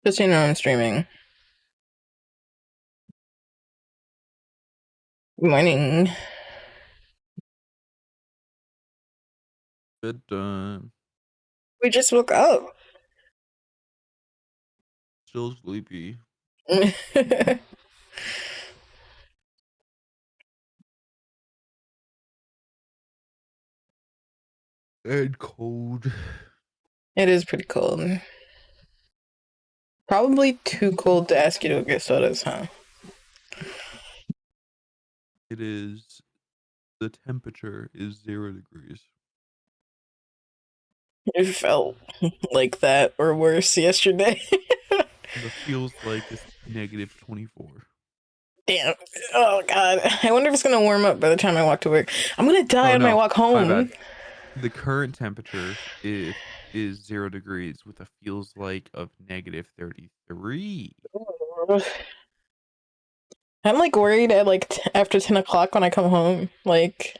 Just so you know, I'm streaming. Good morning. Bedtime. We just woke up. Still sleepy. It And cold. is pretty cold. Probably too cold to ask you to get sodas, huh? It is. The temperature is 0 degrees. It felt like that or worse yesterday. The feels like it's -24. Damn. Oh god. I wonder if it's gonna warm up by the time I walk to work. I'm gonna die Oh on my no, walk my home. bad. The current temperature is 0 degrees with a feels like of -33. I'm like worried at like after 10 o'clock when I come home. Like,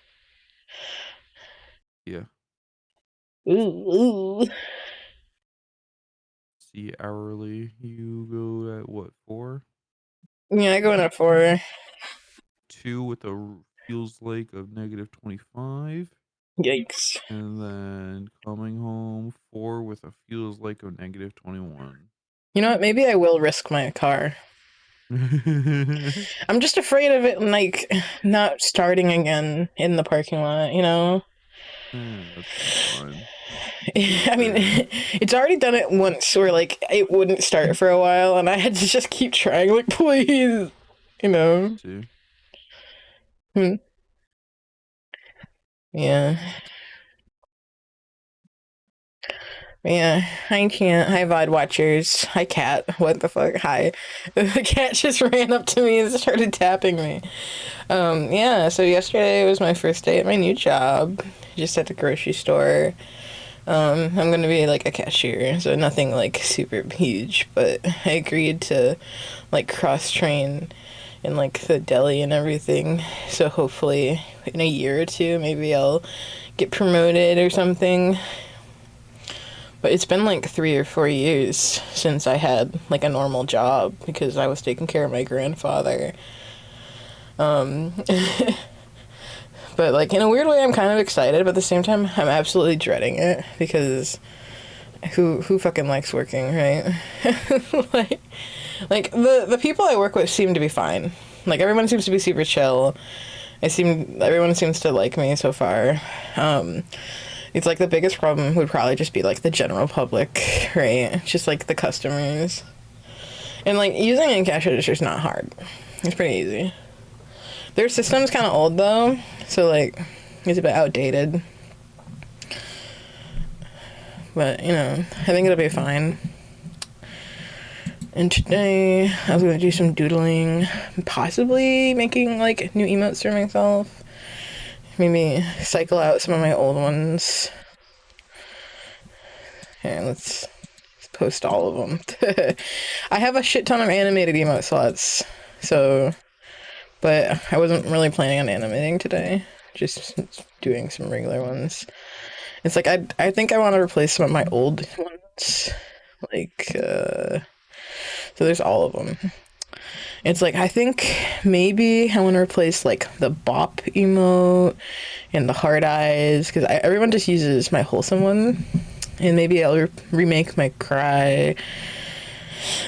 Yeah. ooh. See, hourly, you go at what, 4? Yeah, I go in at 4. 2 with a feels like of -25. Yikes. And then coming home, 4 with a feels like of -21. You know what? Maybe I will risk my car. I'm just afraid of it, like, not starting again in the parking lot, you know? That's fine. You're I mean, there. it's already done it once where, like, it wouldn't start for a while, and I had to just keep trying, like, please, you know? See? Hmm. Yeah. Yeah, I can't. Hi, VOD watchers. Hi, cat. What the fuck? Hi. The cat just ran up to me and started tapping me. Yeah, so yesterday was my first day at my new job. Just at the grocery store. I'm gonna be like a cashier, so nothing like super huge, but I agreed to like cross train in like the deli and everything. So hopefully in a year or two, maybe I'll get promoted or something. But it's been like 3 or 4 years since I had like a normal job because I was taking care of my grandfather. Um, but like in a weird way, I'm kind of excited, but at the same time, I'm absolutely dreading it because who fucking likes working, right? like like the people I work with seem to be fine. Like everyone seems to be super chill. Everyone seems to like me so far. Um, it's like the biggest problem would probably just be like the general public, right? Just like the customers. And like using a cash register is not hard. It's pretty easy. Their system's kind of old though, so like it's a bit outdated. But you know, I think it'll be fine. And today I was gonna do some doodling, possibly making like new emotes for myself. Maybe cycle out some of my old ones. And let's post all of them. I have a shit ton of animated emote slots, so but I wasn't really planning on animating today. Just doing some regular ones. It's like I think I want to replace some of my old ones. Like so there's all of them. It's like I think maybe I want to replace like the bop emote and the hard eyes because everyone just uses my wholesome one, and maybe I'll remake my cry.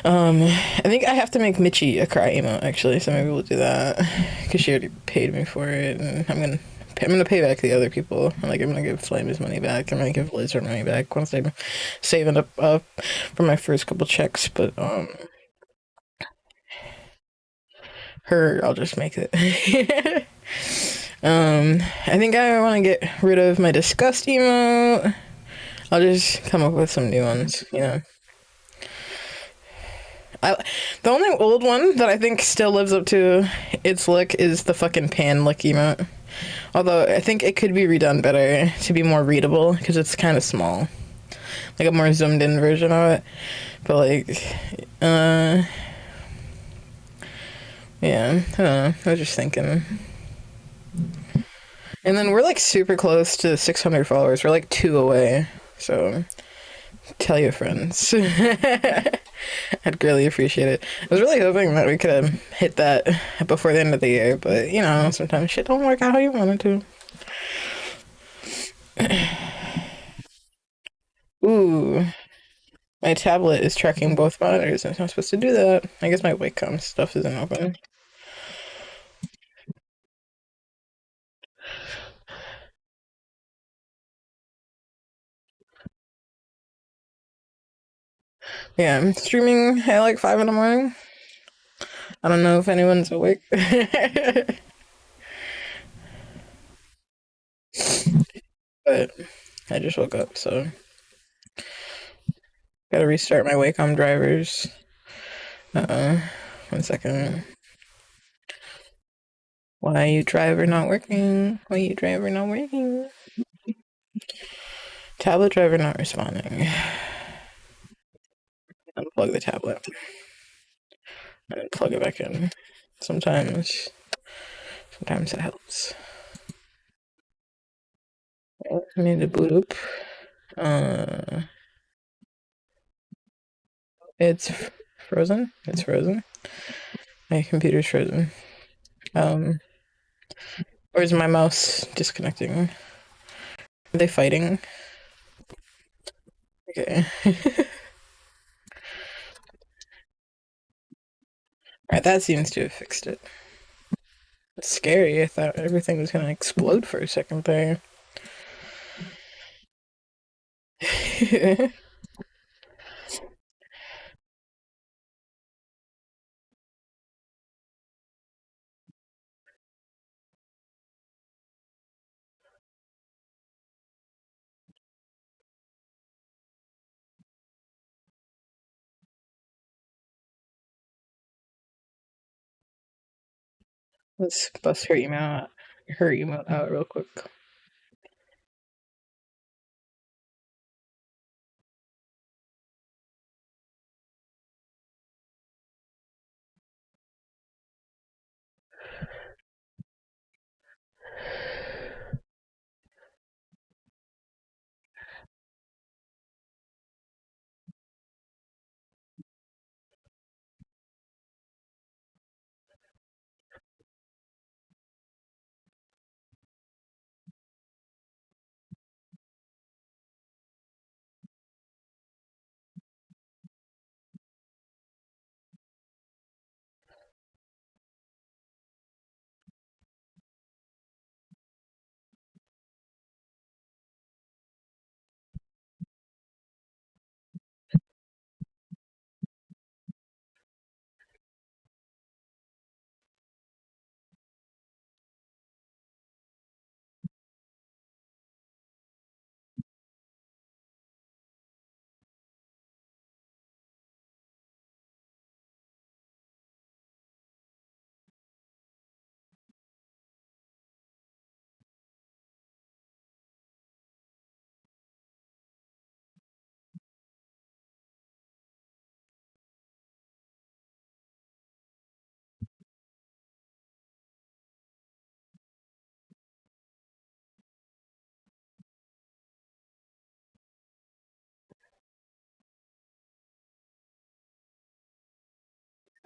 I think I have to make Mitchie a cry emote actually, so maybe we'll do that because she already paid me for it, and I'm gonna pay back the other people. Like I'm gonna give Flame his money back. I'm gonna give Liz her money back once I'm saving up for my first couple checks. But her I'll just make it. I think I want to get rid of my disgust emote. I'll just come up with some new ones. You know. The only old one that I think still lives up to its look is the fucking pan look emote. Although I think it could be redone better to be more readable because it's kind of small, like a more zoomed in version of it. But like, yeah, I don't know. I was just thinking. And then we're like super close to 600 followers. We're like 2 away, so Tell your friends. I'd greatly appreciate it. I was really hoping that we could have hit that before the end of the year, but you know, sometimes shit don't work out how you want it to. Ooh, my tablet is tracking both monitors. I'm not supposed to do that. I guess my Wacom stuff isn't open. Yeah, I'm streaming at like 5 in the morning. I don't know if anyone's awake. But I just woke up, so gotta restart my Wacom drivers. Uh-oh. 1 second. Why you driver not working? Why you driver not working? Tablet driver not responding. Unplug the tablet and then plug it back in. Sometimes, sometimes it helps. I need to boot up. Uh, it's frozen. It's frozen. My computer's frozen. Um, where's my mouse disconnecting? Are they fighting? Okay. Alright, that seems to have fixed it. It's scary. I thought everything was gonna explode for a second there. Let's bust her email out real quick.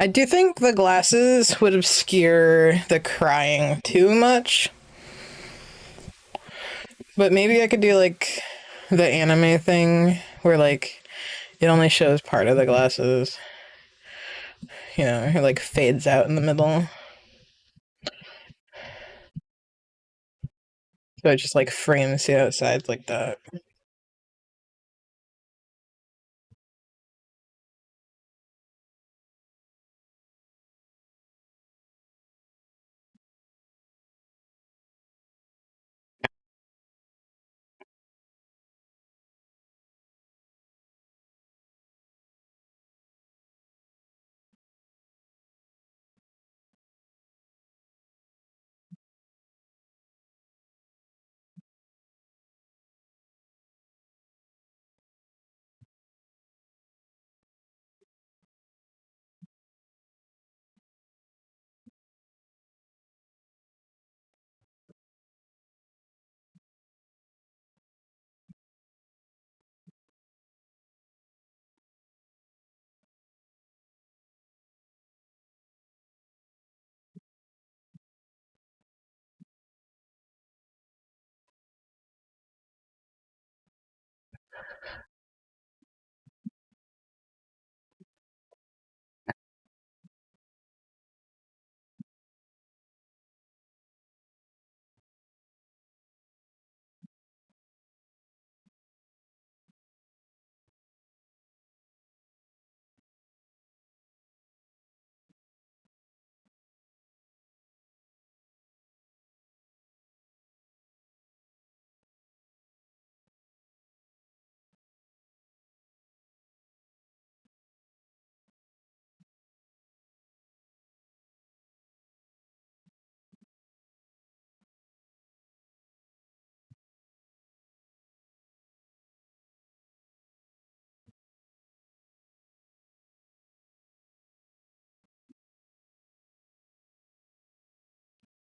I do think the glasses would obscure the crying too much, but maybe I could do like the anime thing where like it only shows part of the glasses. You know, it like fades out in the middle. So it just like frames the outside like that.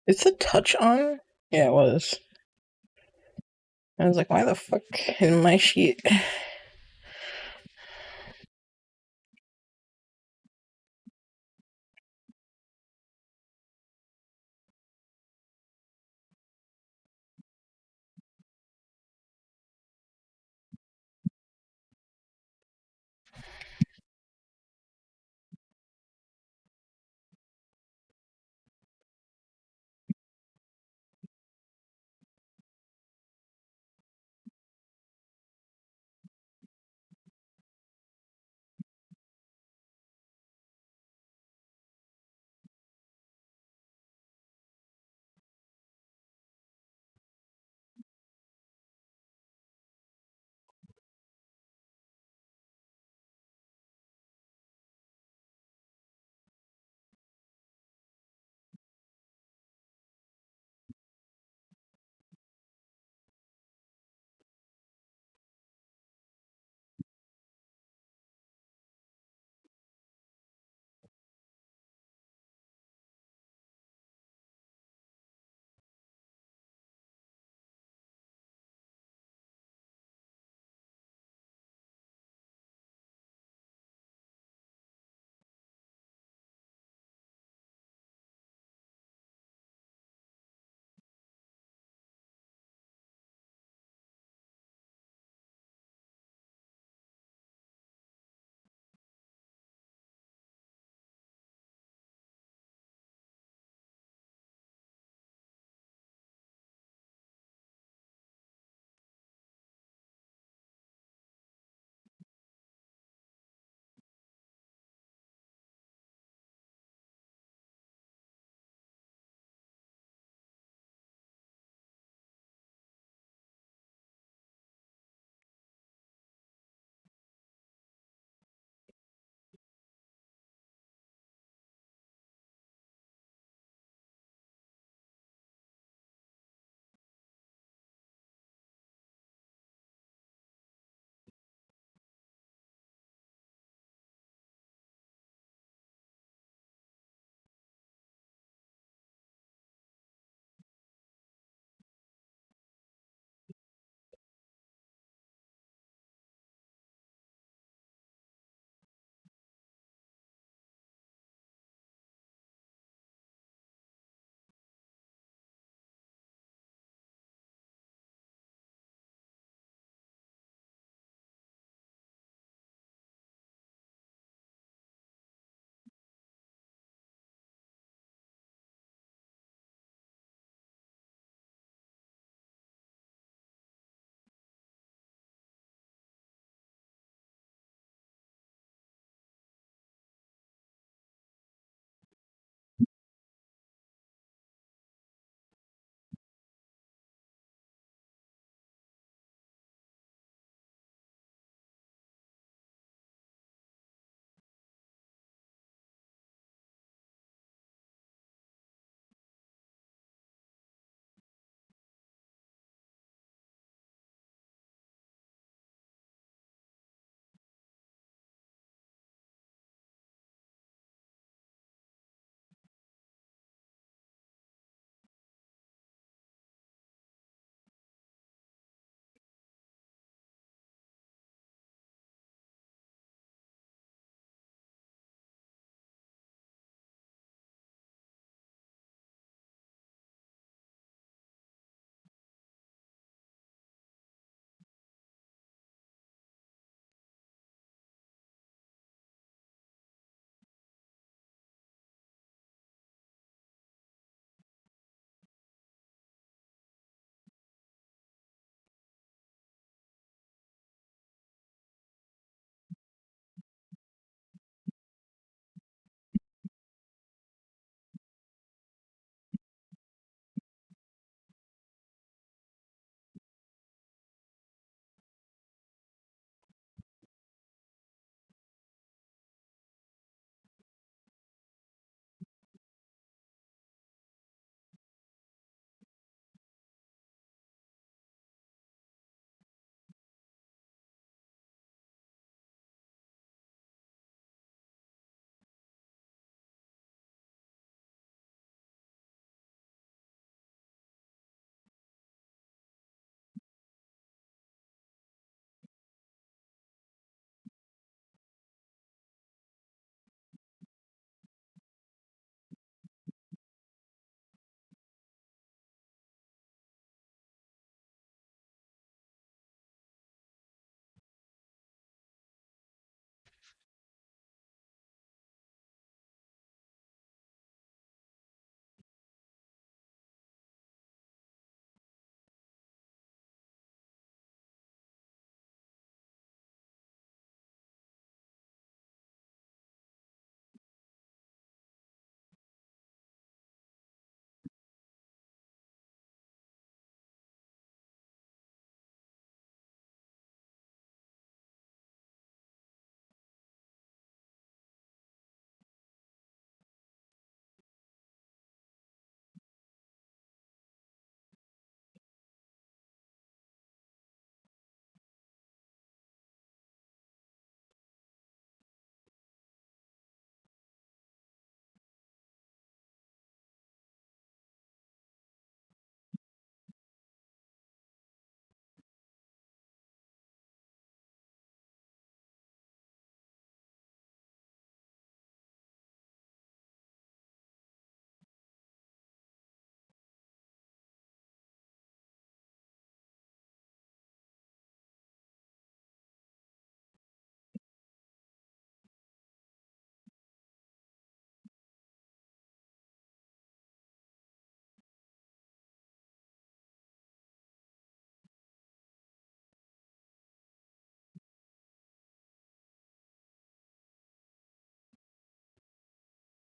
Is the touch on? Yeah, it was. I was like, why the fuck in my sheet?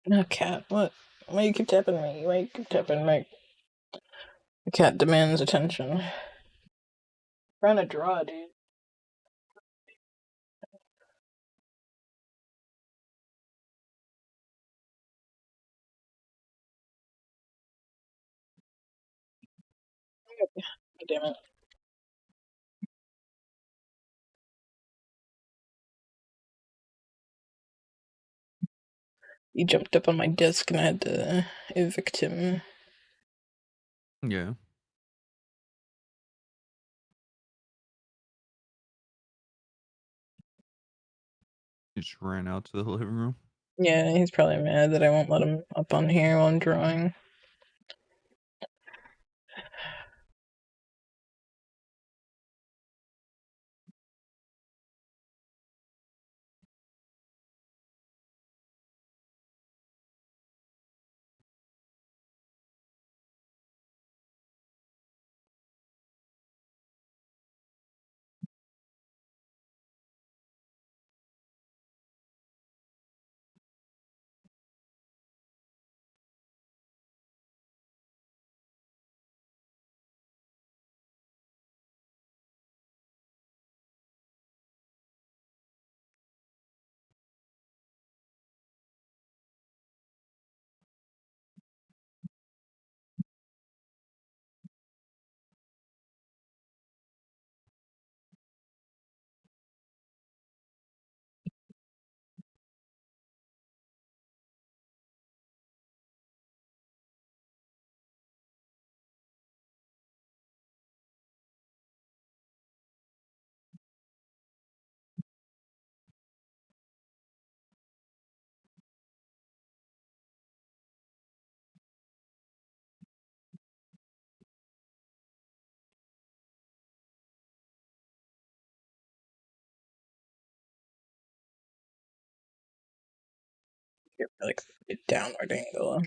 No, cat. What? Why you keep tapping me? Why you keep tapping me? The cat demands attention. Trying to draw, dude. God damn it. He jumped up on my desk and I had to evict him. Yeah. He just ran out to the living room. Yeah, he's probably mad that I won't let him up on here while I'm drawing. Here, like a downward angle.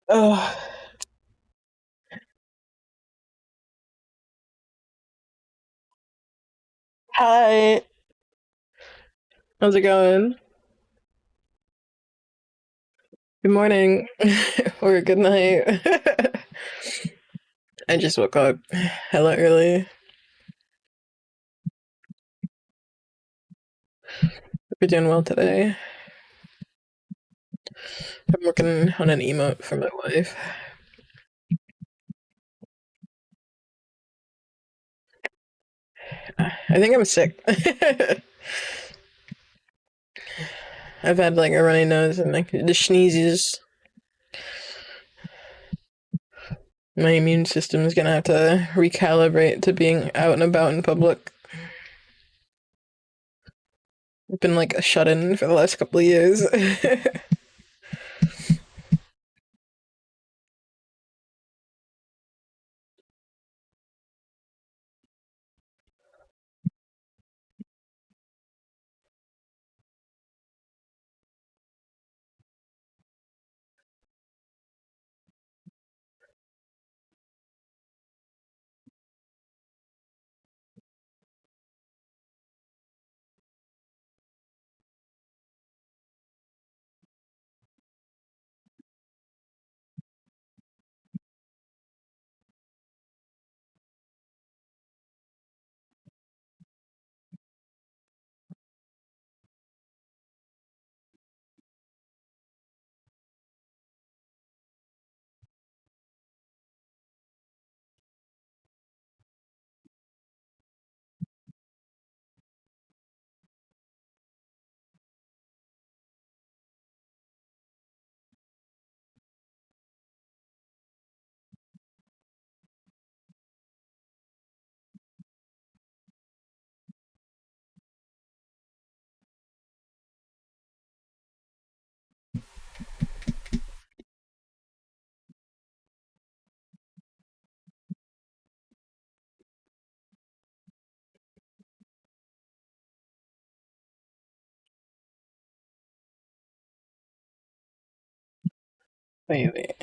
Oh, hi. How's it going? Good morning or good night. I just woke up hella early. We're doing well today. I'm working on an emote for my wife. I think I'm sick. I've had like a runny nose and like the sneezes. My immune system is gonna have to recalibrate to being out and about in public. I've been like a shut in for the last couple of years. Wait.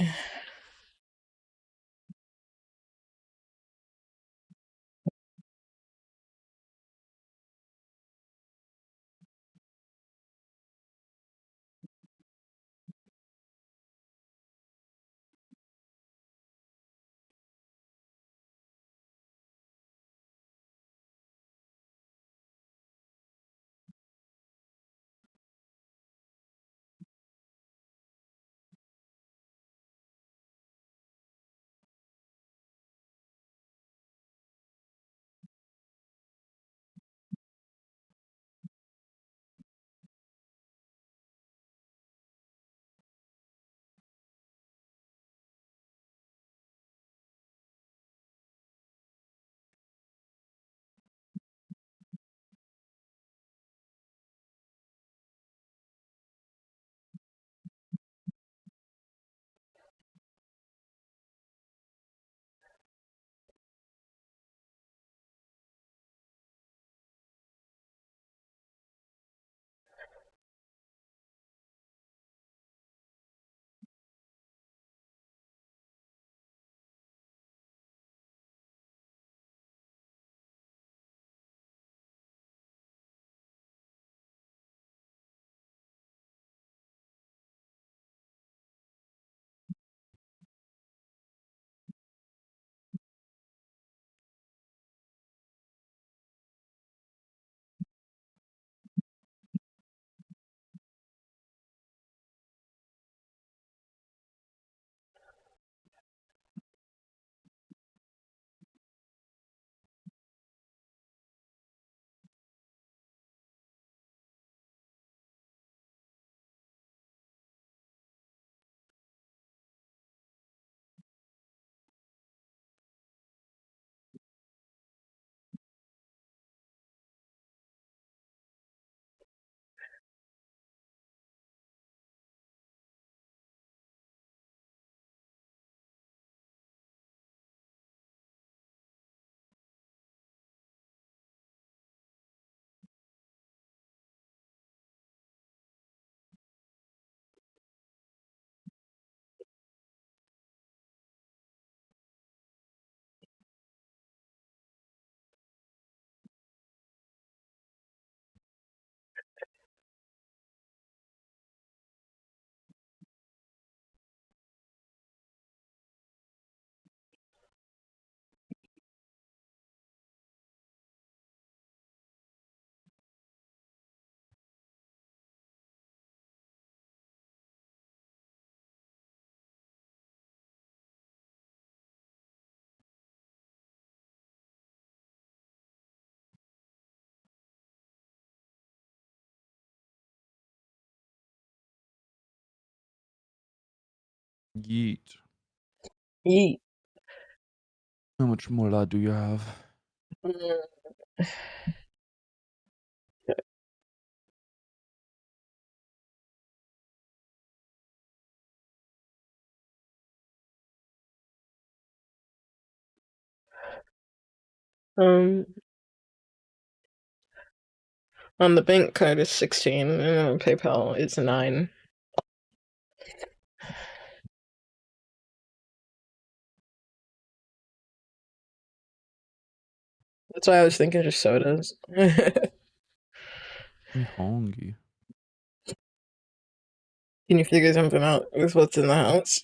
Yeet. Yeet. How much more lad do you have? Mm, Um, on the bank card is 16, and on PayPal it's 9. That's why I was thinking just sodas. Can Me hungry. you figure something out with what's in the house?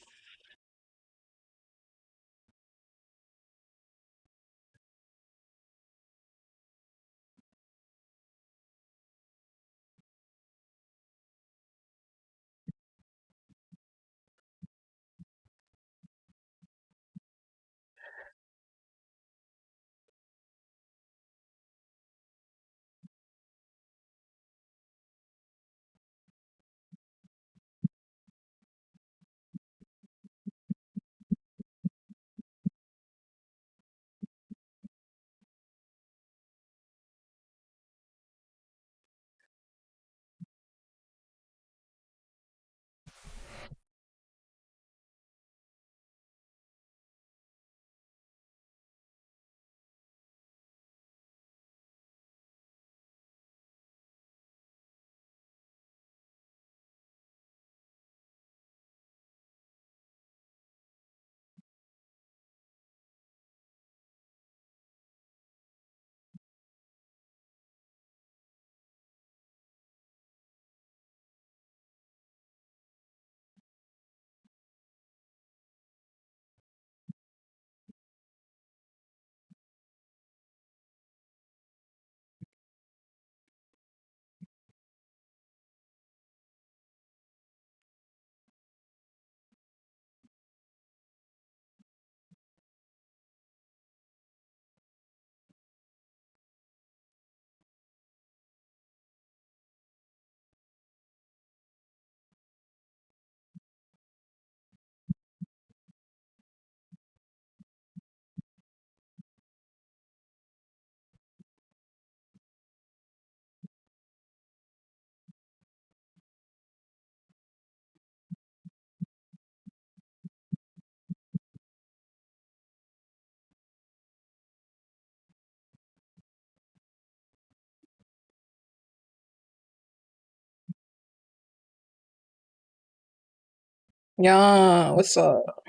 Yeah, what's up?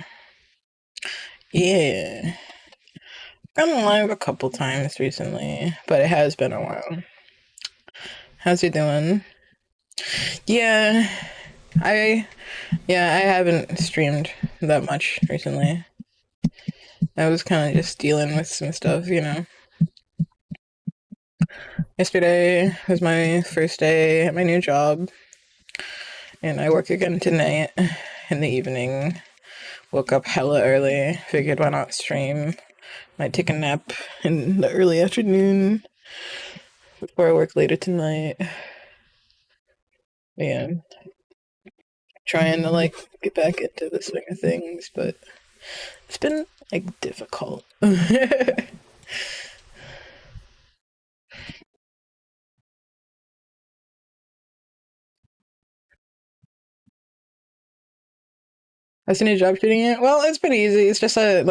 Yeah. Gone live a couple times recently, but it has been a while. How's you doing? Yeah, I I haven't streamed that much recently. I was kind of just dealing with some stuff. Yesterday was my first day at my new job, and I work again tonight in the evening. Woke up hella early, figured why not stream. Might take a nap in the early afternoon before I work later tonight. Yeah, trying to like get back into the swing of things, but it's been like difficult. How's your new job treating you? Well, it's pretty easy. It's just a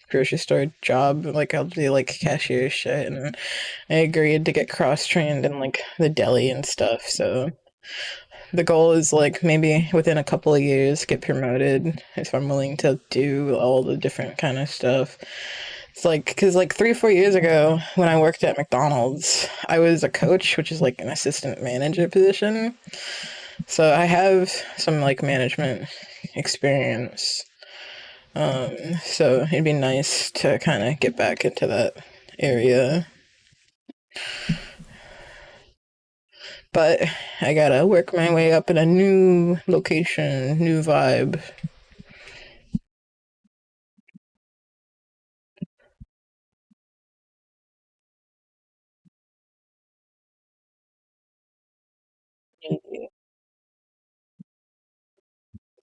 grocery store job. Like I'll do like cashier shit, and I agreed to get cross trained in like the deli and stuff. So the goal is like maybe within a couple of years get promoted if I'm willing to do all the different kind of stuff. It's like because like 3 or 4 years ago when I worked at McDonald's, I was a coach, which is like an assistant manager position. So I have some like management experience. So it'd be nice to kind of get back into that area. But I gotta work my way up in a new location, new vibe.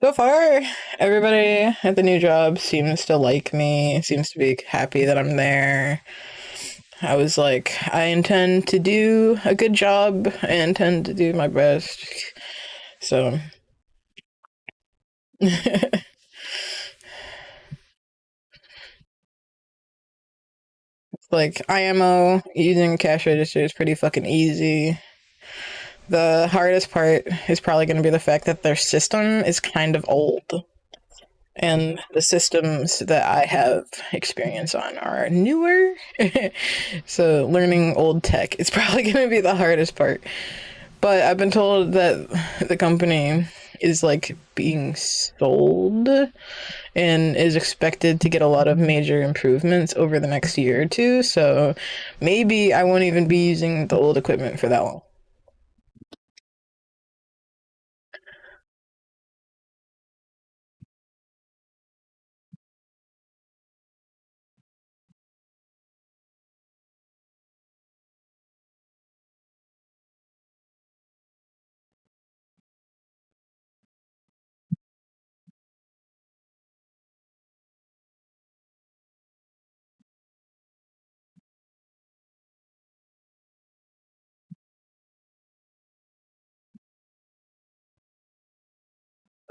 So far, everybody at the new job seems to like me, seems to be happy that I'm there. I was like, I intend to do a good job. I intend to do my best. So, like, IMO using cash register is pretty fucking easy. The hardest part is probably going to be the fact that their system is kind of old. And the systems that I have experience on are newer. So learning old tech is probably going to be the hardest part. But I've been told that the company is like being sold and is expected to get a lot of major improvements over the next year or two. So maybe I won't even be using the old equipment for that long.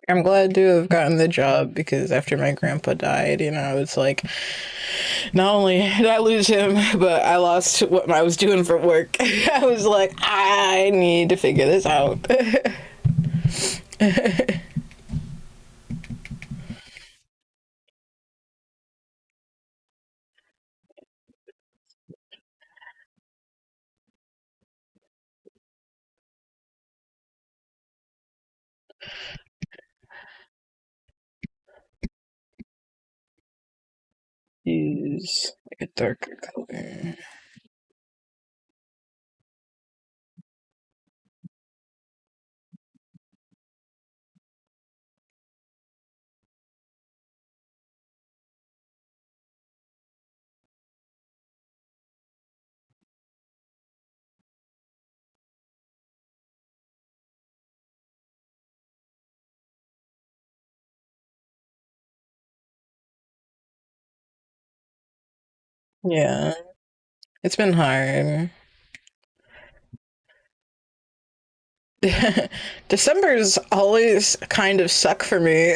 I'm glad to have gotten the job because after my grandpa died, it's like not only did I lose him, but I lost what I was doing for work. I was like, I need to figure this out. Use like a darker color. Yeah, it's been hard. December's always kind of suck for me.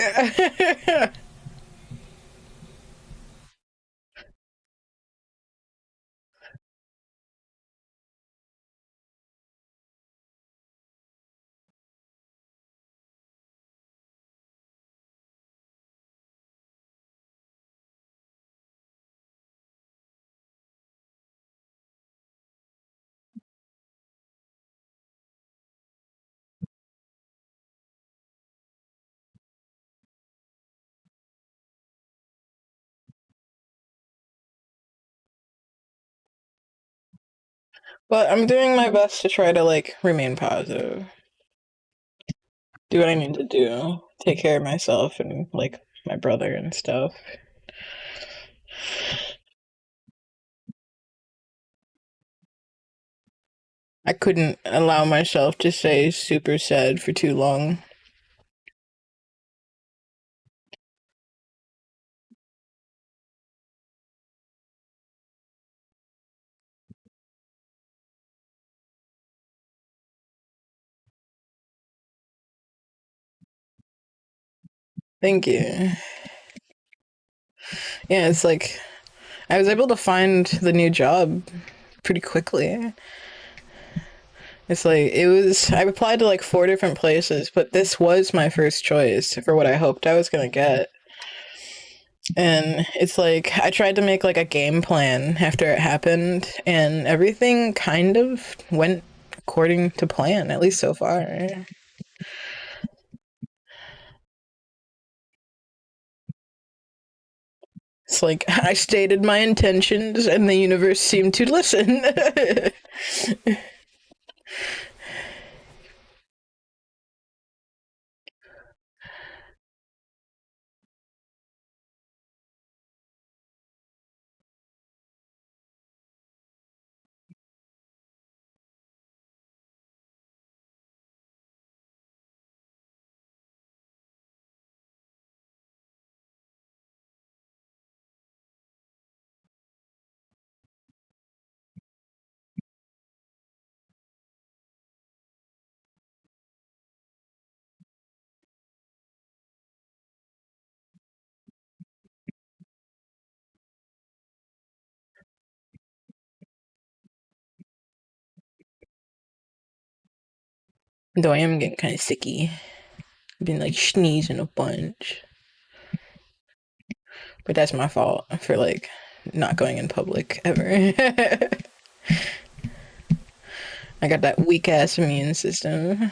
But I'm doing my best to try to like remain positive. Do what I need to do. Take care of myself and like my brother and stuff. I couldn't allow myself to stay super sad for too long. Thank you. Yeah, it's like I was able to find the new job pretty quickly. It's like I applied to like four different places, but this was my first choice for what I hoped I was gonna get. And it's like I tried to make like a game plan after it happened, and everything kind of went according to plan, at least so far. It's like I stated my intentions, and the universe seemed to listen. Though I am getting kind of sicky. I've been like sneezing a bunch. But that's my fault for like not going in public ever. I got that weak ass immune system.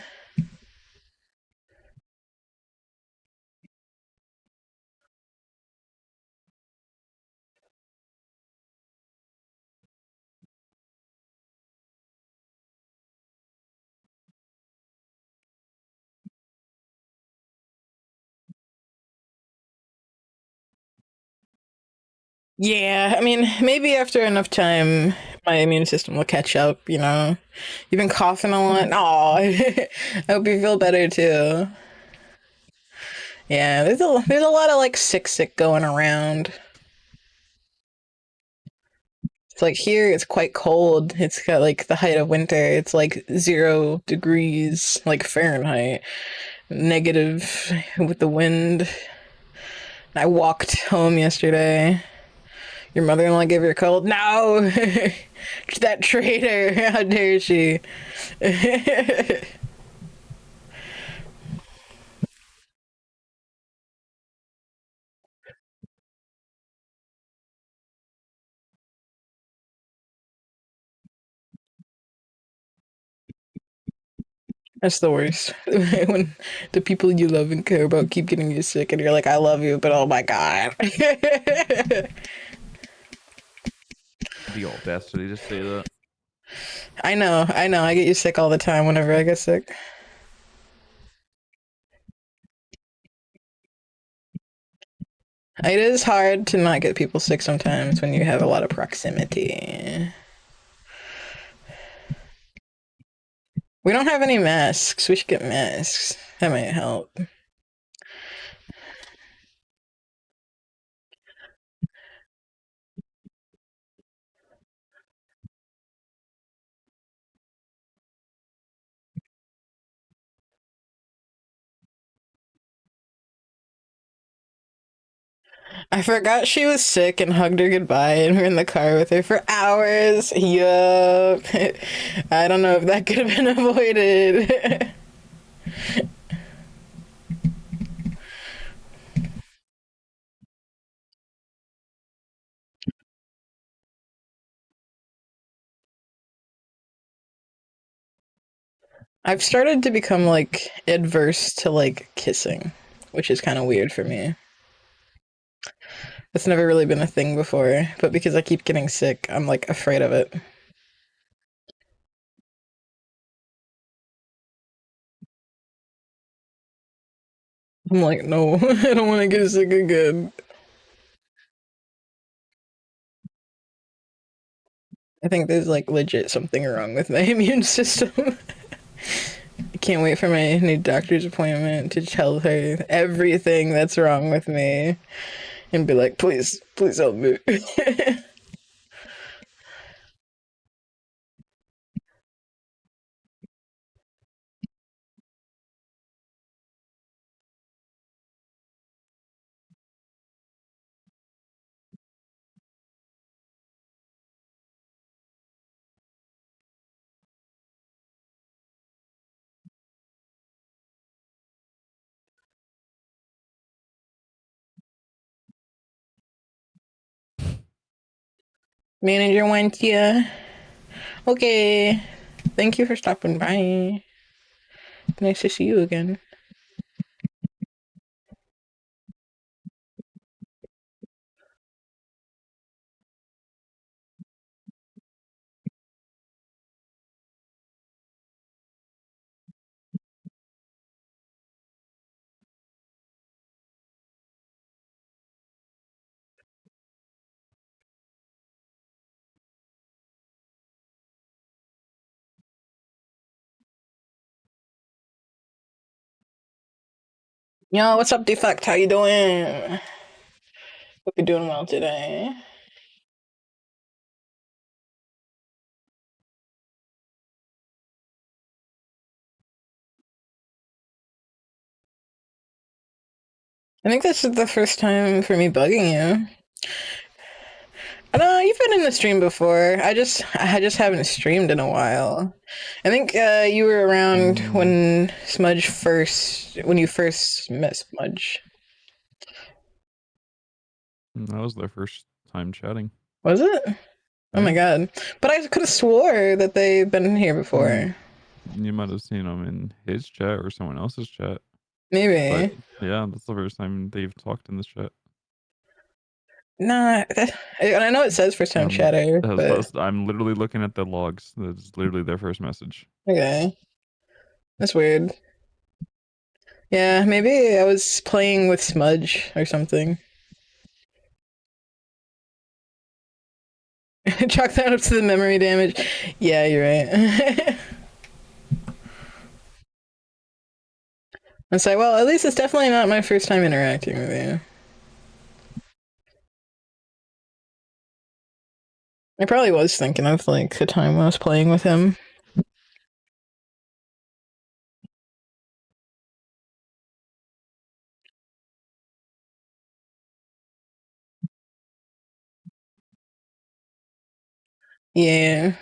Yeah, I mean, maybe after enough time, my immune system will catch up, you know? You've been coughing a lot. Aw, I hope you feel better too. Yeah, there's a lot of like sick going around. It's like here, it's quite cold. It's got like the height of winter. It's like 0 degrees, like Fahrenheit, negative with the wind. I walked home yesterday. Your mother-in-law gave you a cold? No! That traitor! How dare she? That's the worst. When the people you love and care about keep getting you sick and you're like, I love you, but oh my god. The audacity to say that. I know, I get you sick all the time whenever I get sick. It is hard to not get people sick sometimes when you have a lot of proximity. We don't have any masks. We should get masks. That might help. I forgot she was sick and hugged her goodbye, and we are in the car with her for hours. Yup. I don't know if that could have been avoided. I've started to become like adverse to like kissing, which is kind of weird for me. It's never really been a thing before, but because I keep getting sick, I'm like afraid of it. I'm like, no, I don't want to get sick again. I think there's like legit something wrong with my immune system. I can't wait for my new doctor's appointment to tell her everything that's wrong with me and be like, please, please help me. Manager went, yeah. Okay. Thank you for stopping by. Nice to see you again. Yo, what's up, Defect? How you doing? Hope you're doing well today. I think this is the first time for me bugging you. I know you've been in the stream before. I just haven't streamed in a while. I think you were around Mm, when when you first met Smudge. that was their first time chatting. Was it? Oh my Yeah. god! But I could have swore that they've been here Mm, before. you might have seen him in his chat or someone else's chat. But Maybe. yeah, that's the first time they've talked in this chat. Nah, and I know it says first time chatter, but I'm literally looking at the logs. That's literally their first message. okay, that's weird. Yeah, maybe I was playing with Smudge or something. Chalk that up to the memory damage. Yeah, you're right. I say, well, at least it's definitely not my first time interacting with you. I probably was thinking of like the time I was playing with him. Yeah,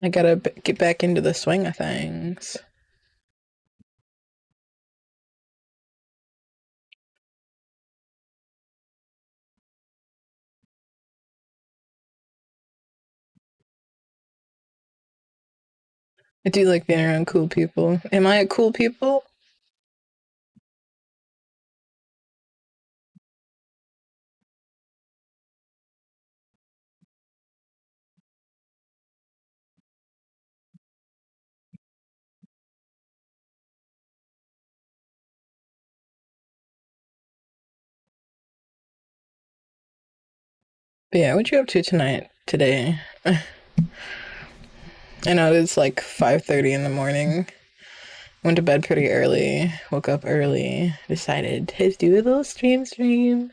I gotta get back into the swing of things. I do like being around cool people. Am I a cool people? But yeah, what you up to today? I know it's like 5:30 in the morning. Went to bed pretty early. Woke up early. Decided to do a little stream.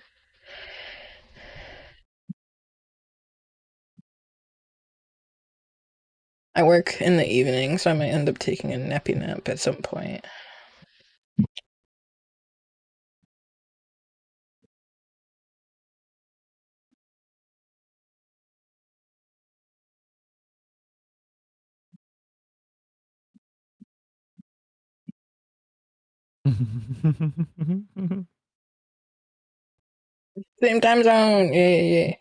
I work in the evening, so I might end up taking a nappy nap at some point. Same time zone. Yeah.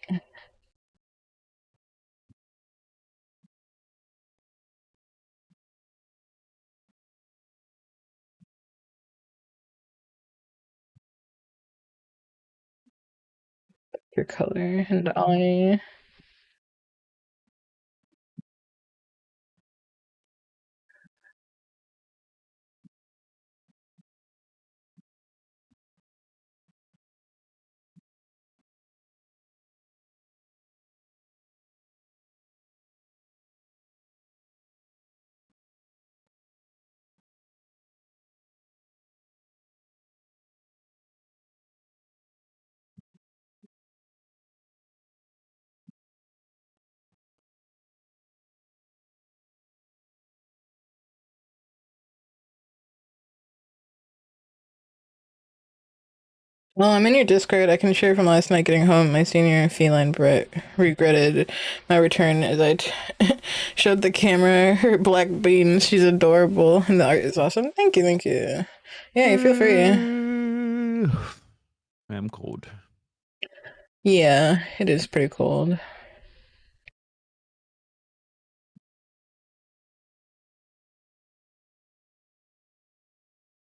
Your color and I. Well, I'm in your Discord. I can share from last night getting home. My senior feline Brett regretted my return as showed the camera her black beans. She's adorable, and the art is awesome. Thank you. Yeah, you feel free. I'm cold. Yeah, it is pretty cold.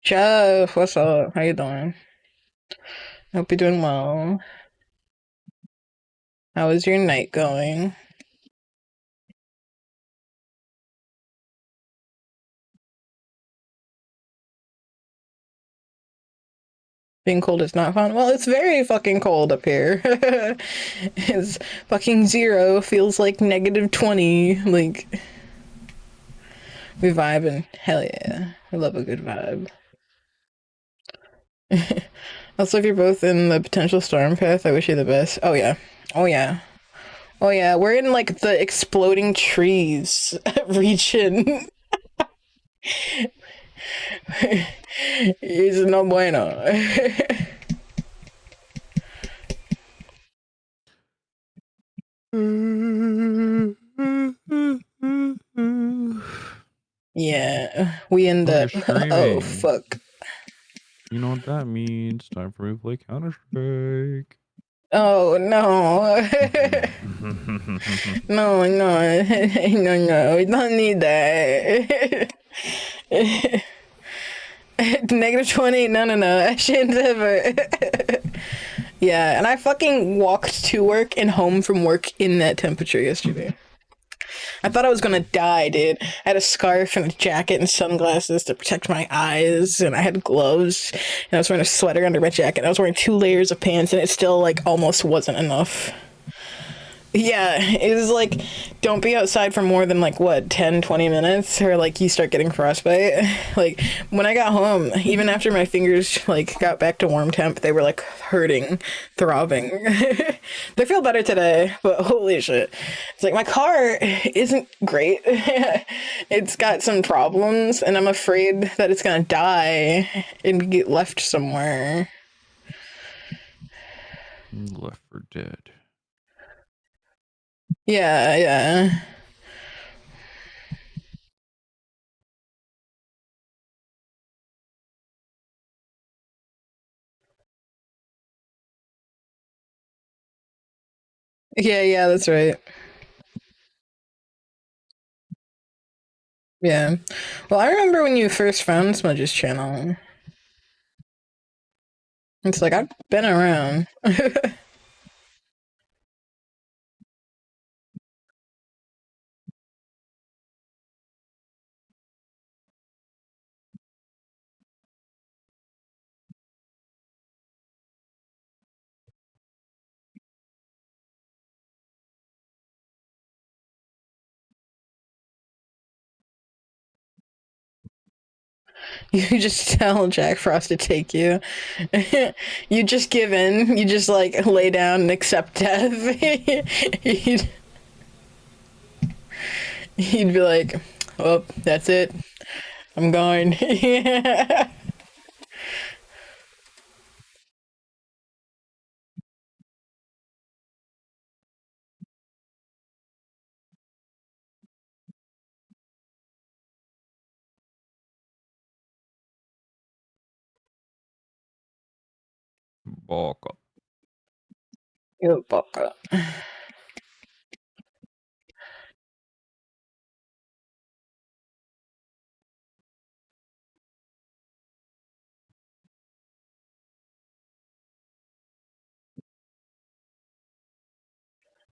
Jeff, what's up? How you doing? Hope you're doing well. How is your night going? Being cold is not fun. Well, it's very fucking cold up here. It's fucking zero. Feels like -20. Like, we vibe and hell yeah. I love a good vibe. Also, if you're both in the potential storm path, I wish you the best. Oh yeah. Oh yeah. Oh yeah. We're in like the exploding trees region. It's no bueno. Yeah, we end Oh, you're up. Oh streaming. fuck. You know what that means. Time for me to play Counter Strike. Oh no. No, no, no, no. We don't need that. -20. No, no, no. I shouldn't ever. Yeah, and I fucking walked to work and home from work in that temperature yesterday. I thought I was gonna die, dude. I had a scarf and a jacket and sunglasses to protect my eyes, and I had gloves, and I was wearing a sweater under my jacket. I was wearing 2 layers of pants, and it still like almost wasn't enough. Yeah, it was like, don't be outside for more than like what, 10, 20 minutes, or like you start getting frostbite. Like when I got home, even after my fingers like got back to warm temp, they were like hurting, throbbing. They feel better today, but holy shit. It's like my car isn't great. It's got some problems, and I'm afraid that it's gonna die and get left somewhere. Left for Dead. Yeah, yeah. Yeah, yeah, that's right. Yeah. Well, I remember when you first found Smudge's channel. It's like I've been around. You just tell Jack Frost to take you. You just give in. You just like lay down and accept death. you'd, you'd be like, "Oh, that's it. I'm going." Baka. You baka.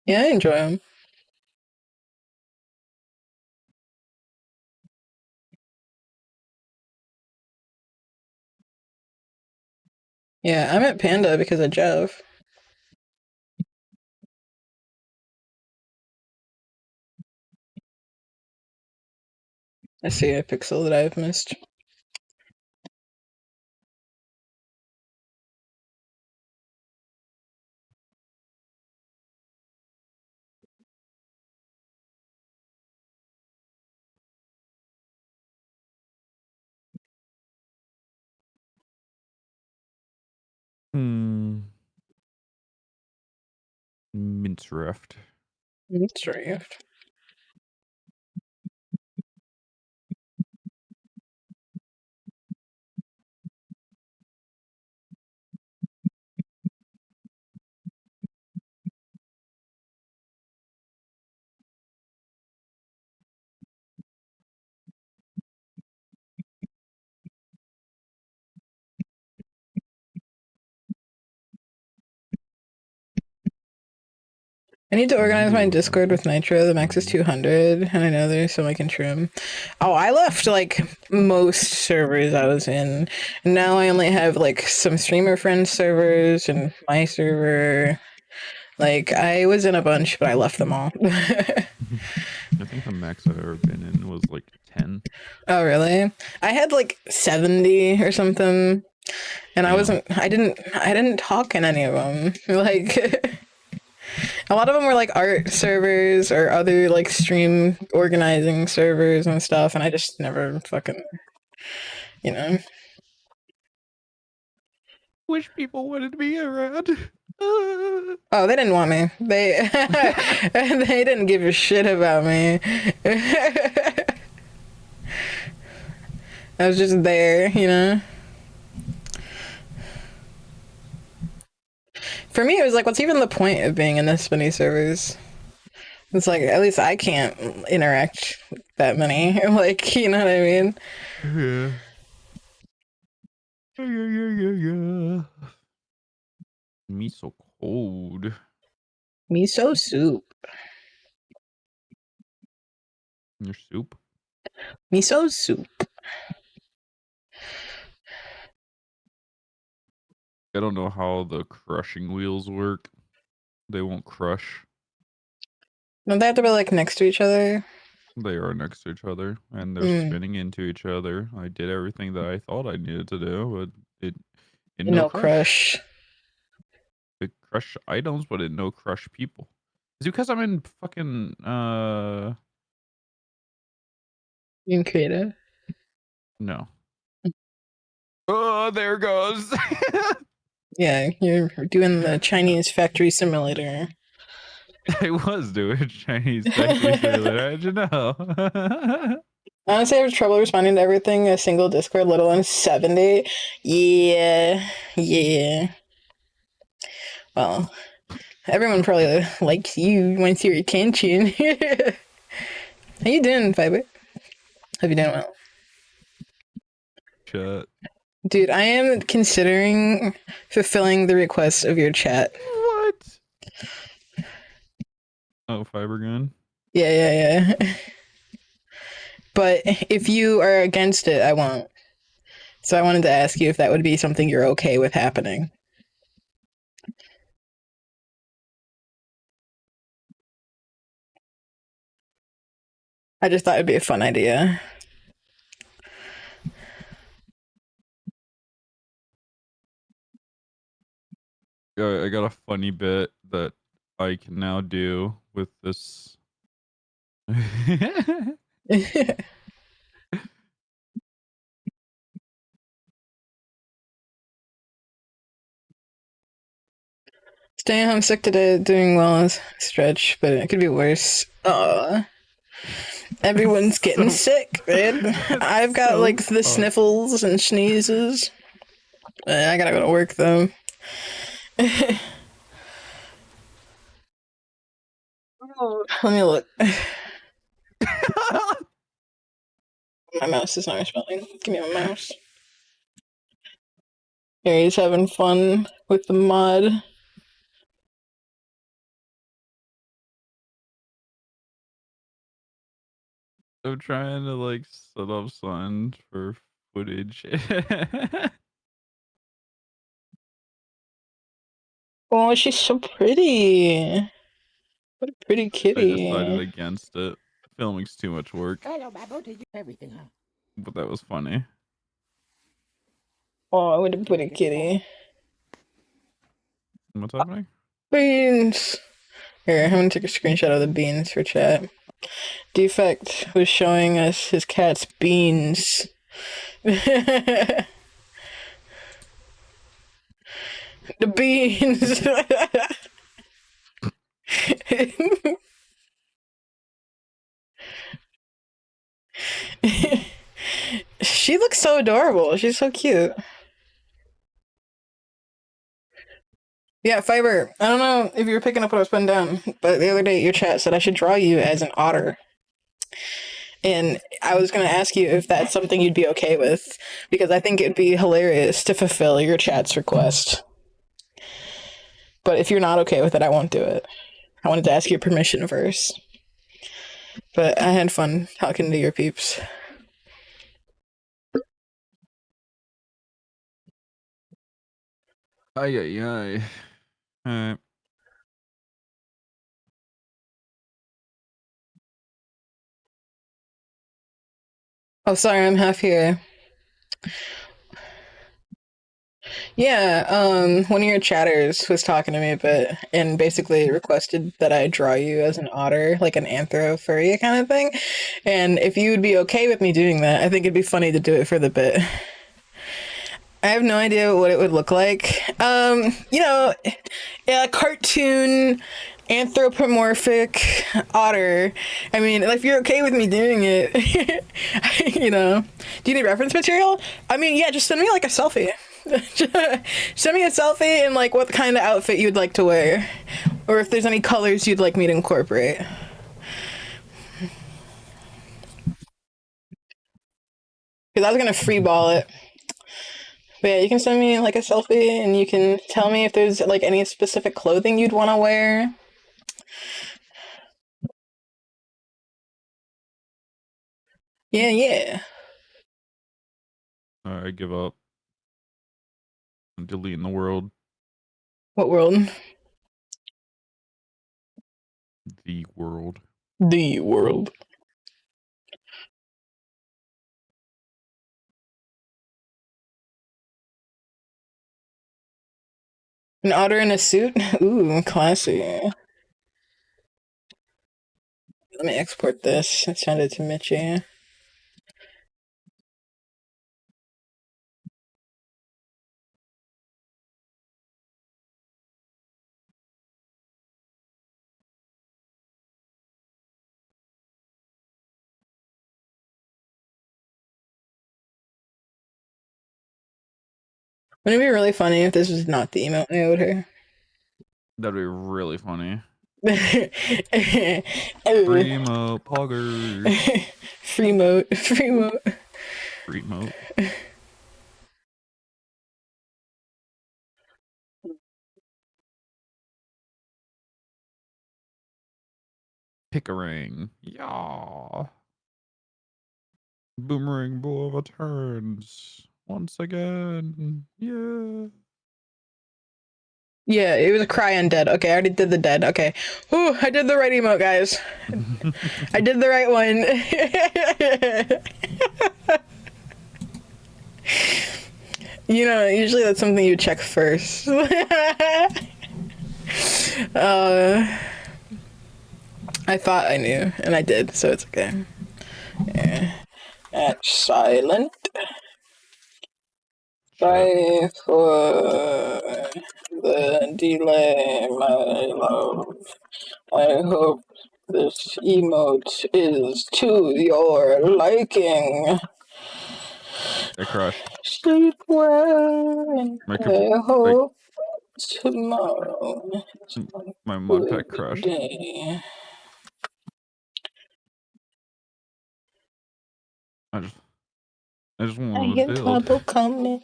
Yeah, I enjoy them. Yeah, I met Panda because of Jeff. I see a pixel that I've missed. Hmm. Mince Rift. That's right. I need to I need organize to my organize Discord my with Nitro. The max is Discord. 200, and I know there's some I can trim. Oh, I left like most servers I was in. Now I only have like some streamer friend servers and my server. Like I was in a bunch, but I left them all. I think the max I've ever been in was like 10. Oh, really? I had like 70 or something, and I Yeah. wasn't. I didn't talk in any of them. Like. A lot of them were like art servers or other like stream organizing servers and stuff, and I just never fucking, you know. Wish people wanted me around. Oh, they didn't want me. They they didn't give a shit about me. I was just there, you know. For me, it was like, what's even the point of being in this many servers? It's like at least I can't interact with that many. Like, you know what I mean? Yeah. Yeah, yeah, yeah, yeah. Me so cold. Miso soup. Your soup? Miso soup. I don't know how the crushing wheels work. They won't crush. Don't they have to be like next to each other? They are next to each other and they're Mm, spinning into each other. I did everything that I thought I needed to do, but it no no crush. crush. It crush items, but it no crush people. Is it because I'm in fucking Being creative. no. Oh, there goes. Yeah, you're doing the Chinese factory simulator. I was doing Chinese factory simulator. How'd you know? Honestly, I have trouble responding to everything a single Discord, let alone 70. Yeah, yeah. Well, everyone probably likes you, wants your attention. How you doing, Fiber? Hope you doing well. Chat. Dude, I am considering fulfilling the request of your chat. What? Oh, fiber gun. Yeah, yeah, yeah. But if you are against it, I won't. So I wanted to ask you if that would be something you're okay with happening. I just thought it'd be a fun idea. I got a funny bit that I can now do with this. Staying home sick today, doing well is a stretch, but it could be worse. Everyone's getting so sick, man. I've it's got so like the fun. sniffles and sneezes. I gotta go to work though. Let me look. My mouse is not responding. Give me my mouse. Here he's having fun with the mod. I'm trying to like set up something for footage. Oh, she's so pretty. What a pretty I decided kitty. against it. Filming's too much work. Hello, Babbo. Did you everything, huh? But that was funny. Oh, what a pretty kitty. What's happening? Beans. Here, I'm gonna take a screenshot of the beans for chat. Defect was showing us his cat's beans. The beans. She looks so adorable. She's so cute. Yeah, Fiber. I don't know if you were picking up what I was putting down, but the other day your chat said I should draw you as an otter. And I was going to ask you if that's something you'd be okay with, because I think it'd be hilarious to fulfill your chat's request. But if you're not okay with it, I won't do it. I wanted to ask your permission first. But I had fun talking to your peeps. Ay ay ay. Alright. Oh, sorry, I'm half here. Yeah, one of your chatters was talking to me, but and basically requested that I draw you as an otter, like an anthro furry kind of thing. And if you would be okay with me doing that, I think it'd be funny to do it for the bit. I have no idea what it would look like. You know, a cartoon anthropomorphic otter. I mean, if you're okay with me doing it, you know. Do you need reference material? I mean, yeah, just send me like a selfie. Send me a selfie and like what kind of outfit you'd like to wear, or if there's any colors you'd like me to incorporate. Because I was gonna freeball it. But yeah, you can send me like a selfie and you can tell me if there's like any specific clothing you'd want to wear. Yeah, yeah. I give up. I'm deleting the world. What world? The world. The world. An otter in a suit? Ooh, classy. Let me export this and send it to Mitchie. Wouldn't it be really funny if this was not the emote I owed her? That'd be really funny. Oh. Remote poggers. Free mote. Free mote. Remote. Pickering. Yeah. Boomerang bull returns. Once again. Yeah. Yeah, it was a cry undead. Okay, I already did the dead. Okay. Ooh, I did the right emote, guys. I did the right one. You know, usually that's something you check first. I thought I knew, and I did, so it's okay. Yeah. That's silent. Sorry for the delay, my love. I hope this emote is to your liking. I crashed. Sleep well, and My I hope tomorrow is my a mod pack good crashed. day. I just I wanted hear to build. trouble coming.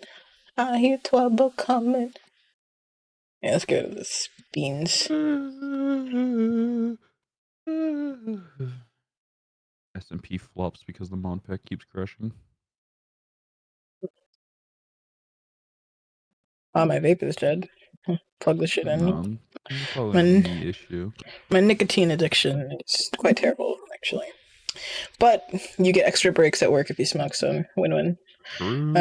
I hear trouble coming. Yeah, let's go to this beans. SMP flops because the mod pack keeps crashing. Oh, my vape is dead. Plug the shit in. No, it's probably a My, me issue. my nicotine addiction is quite terrible, actually. But you get extra breaks at work if you smoke, so win-win. True.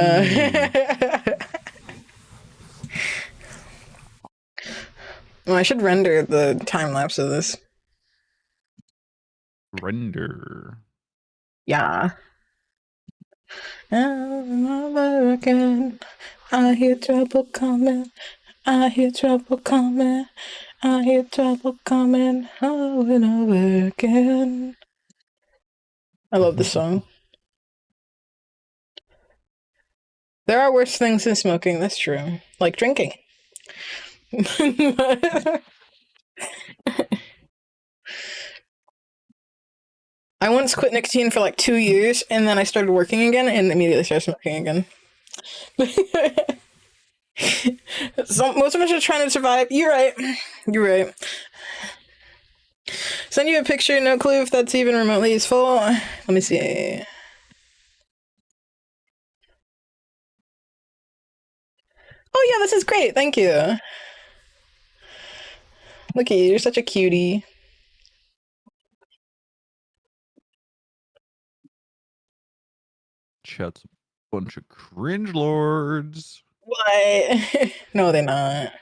Well, I should render the time lapse of this. Render. Yeah. Over again. I hear trouble coming. I hear trouble coming. I hear trouble coming over and over again. I love this song. There are worse things than smoking, that's true. Like drinking. I once quit nicotine for like 2 years, and then I started working again and immediately started smoking again. So most of us are trying to survive. You're right. You're right. Send you a picture, no clue if that's even remotely useful. Let me see. Oh yeah, this is great. Thank you. Look at you. You're such a cutie. Chat's a bunch of cringe lords. What? No, they're not.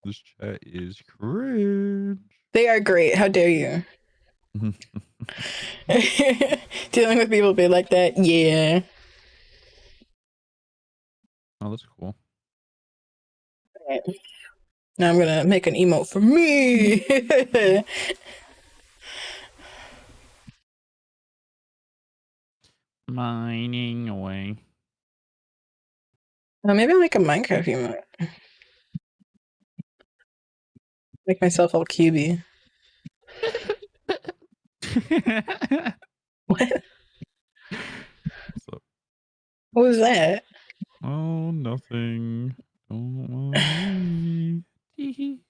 This chat is cringe. They are great. How dare you? Dealing with people be like that. Yeah. Oh, that's cool. Right. Now I'm gonna make an emote for me. Mining away. Maybe I'll make a Minecraft emote. Make myself all cubey. What? So, What was that? oh, nothing. Don't worry. Tee-hee.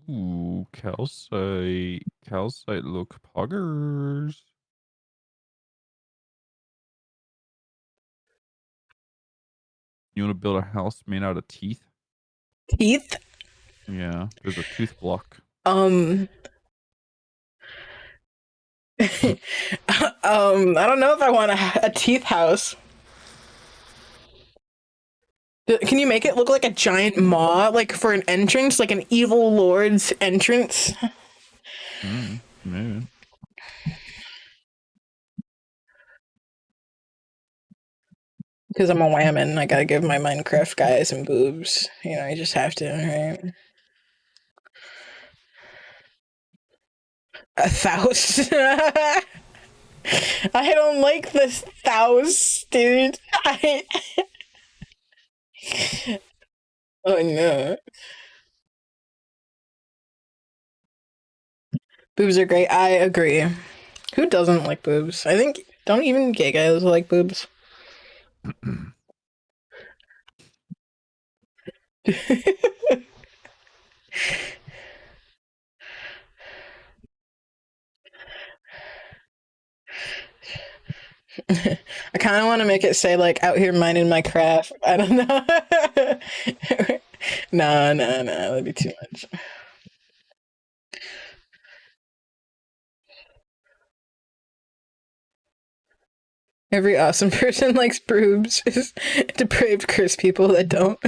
Ooh, calcite. Calcite look poggers. You want to build a house made out of teeth? Teeth? Yeah, there's a tooth block. Um, I don't know if I want a teeth house. Can you make it look like a giant maw, like for an entrance, like an evil lord's entrance? Maybe. Because I'm a whammon, I gotta give my Minecraft guy some boobs. You know, you just have to, right? A thouse. I don't like this thouse, dude. Oh no. Boobs are great. I agree. Who doesn't like boobs? I think don't even gay guys like boobs. I kind of want to make it say like out here minding my craft. I don't know. No, no, no, that'd be too much. Every awesome person likes boobs. Is depraved cursed people that don't.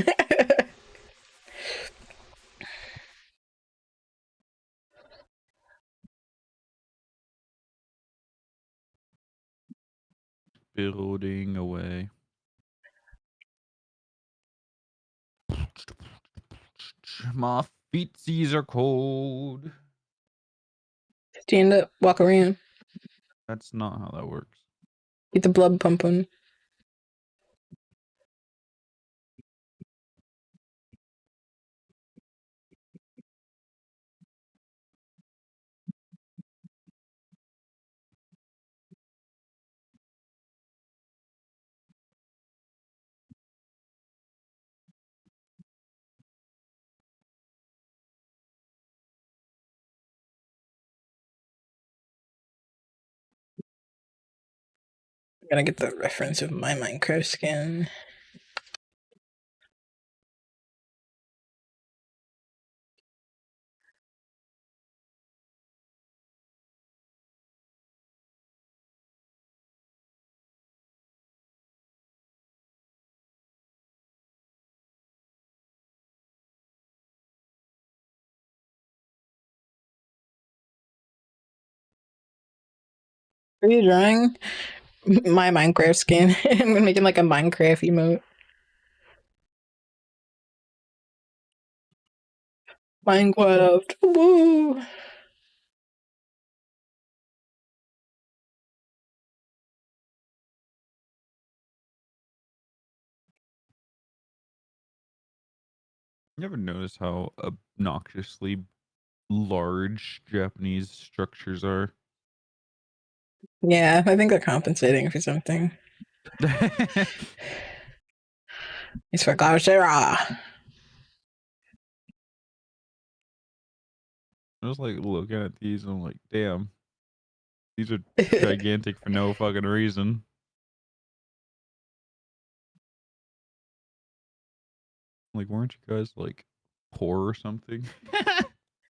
Building away. My feetsies are cold. Stand up, walk around, That's not how that works. get the blood pumping. I'm gonna get the reference of my Minecraft skin. Are you drawing my Minecraft skin? I'm making like a Minecraft emote. Minecraft. Woo! You ever notice how obnoxiously large Japanese structures are? Yeah, I think they're compensating for something. It's for Gojira. I was like looking at these and I'm like, damn, these are gigantic for no fucking reason. Like, weren't you guys like poor or something?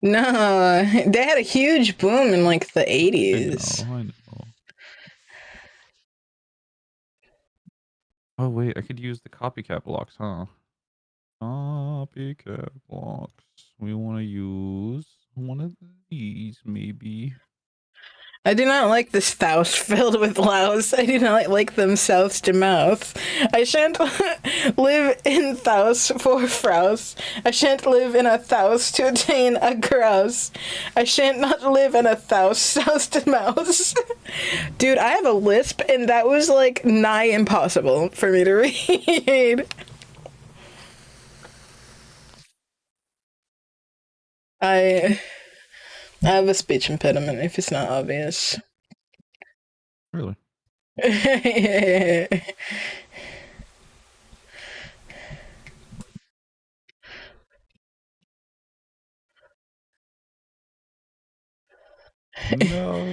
No, they had a huge boom in like the I 80s. know, I know. Oh wait, I could use the copycat blocks, huh? Copycat blocks. We want to use one of these, maybe. I do not like this house filled with louse. I do not like them south to mouth. I shan't live in Thaus for Frouse. I shan't live in a Thaus to attain a grouse. I shan't not live in a Thaus south to mouse. Dude, I have a lisp, and that was like nigh impossible for me to read. I I have a speech impediment if it's not obvious. Really? No.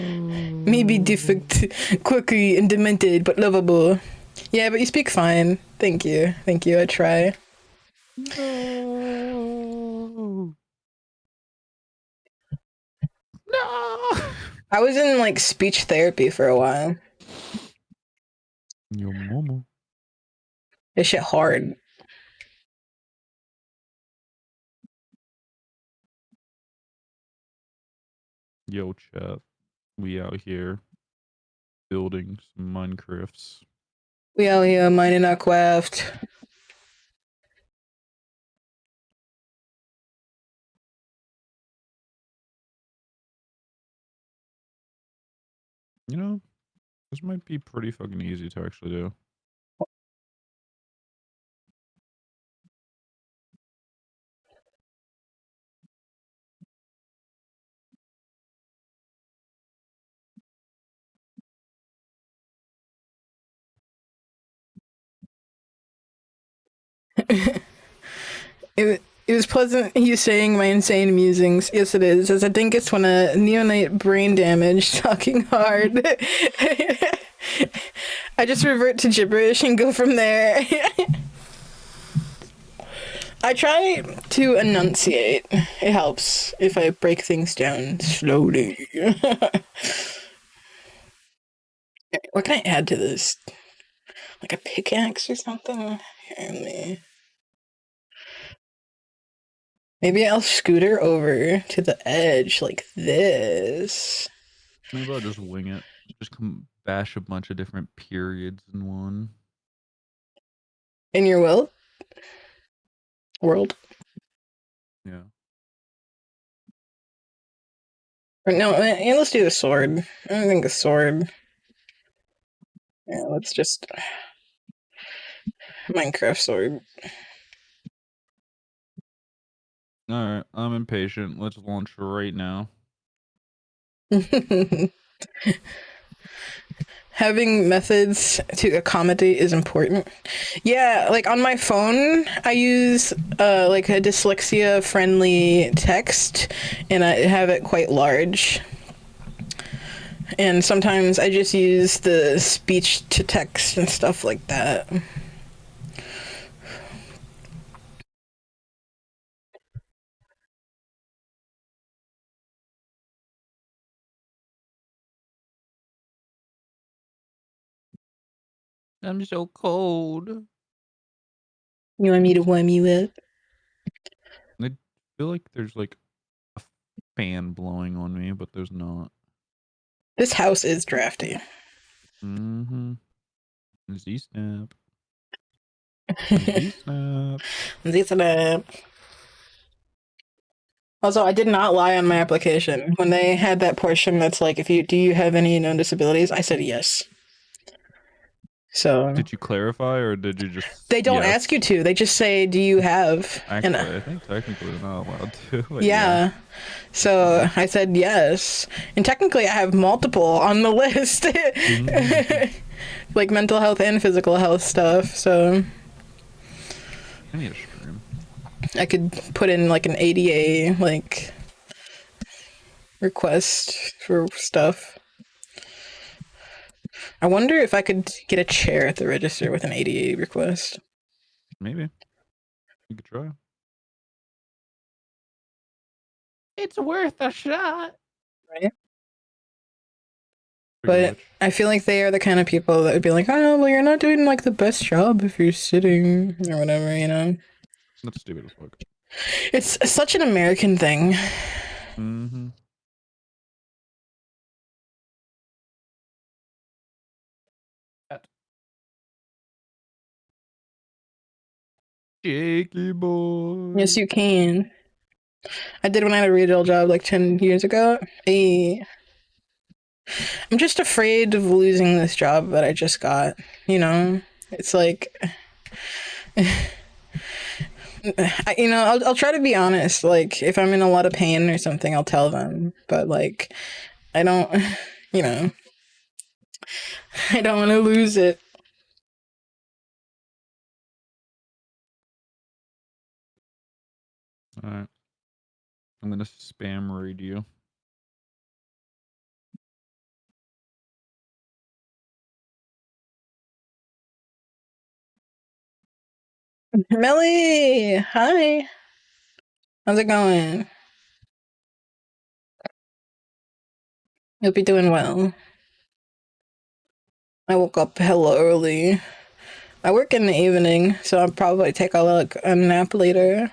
Maybe defect, quirky, and demented, but lovable. Yeah, but you speak fine. Thank you. Thank you. I try. No. No. I was in like speech therapy for a while. Yo, mama. This shit hard. Yo, chat. We out here building some Minecrafts. We out here mining our craft. You know, this might be pretty fucking easy to actually do. It was pleasant you saying my insane musings. Yes, it is, as I think it's when a neonate brain damage talking hard. I just revert to gibberish and go from there. I try to enunciate. It helps if I break things down slowly. What can I add to this? Like a pickaxe or something? Here, maybe I'll scooter over to the edge like this. Maybe I'll just wing it. Just come bash a bunch of different periods in one. In your world? Yeah. Or no, yeah, let's do a sword. I think a sword. Yeah, let's just Minecraft sword. Alright, I'm impatient. Let's launch right now. Having methods to accommodate is important. Yeah, like on my phone, I use like a dyslexia friendly text, and I have it quite large. And sometimes I just use the speech to text and stuff like that. I'm so cold. You want me to warm you up? I feel like there's like a fan blowing on me, but there's not. This house is drafty. Mm-hmm. Z-snap. Z-snap. Also, I did not lie on my application. When they had that portion that's like, if you do you have any known disabilities, I said yes. So Did you clarify or did you just they don't yes? ask you to. They just say, "Do you have?" Actually, And I think technically they're not allowed to. But yeah. So I said yes. And technically I have multiple on the list. Like mental health and physical health stuff. So I need a stream. I could put in like an ADA like request for stuff. I wonder if I could get a chair at the register with an ADA request. Maybe. You could try. It's worth a shot. Right? Speaking of But which, I feel like they are the kind of people that would be like, oh, well, you're not doing like the best job if you're sitting or whatever, you know? that's stupid as fuck. It's such an American thing. Mm-hmm. Shaky boy. Yes, you can. I did when I had a retail job like 10 years ago. I'm just afraid of losing this job that I just got. You know, it's like, I'll try to be honest. Like, if I'm in a lot of pain or something, I'll tell them. But like, I don't, you know, I don't want to lose it. All right. I'm gonna spam raid you. Melly, hi. How's it going? Hope you're doing well. I woke up hella early. I work in the evening, so I'll probably take a nap later.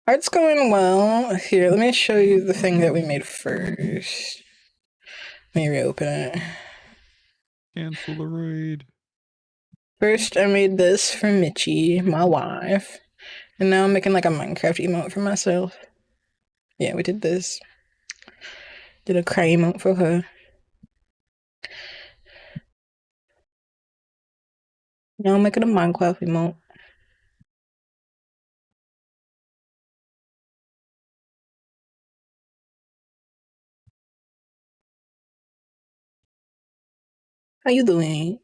Art's going well. Here, let me show you the thing that we made first. Let me reopen it. Cancel the raid. First, I made this for Mitchie, my wife. And now I'm making like a Minecraft emote for myself. Yeah, we did this. Did a cry emote for her. Now I'm making a Minecraft emote. How you doing?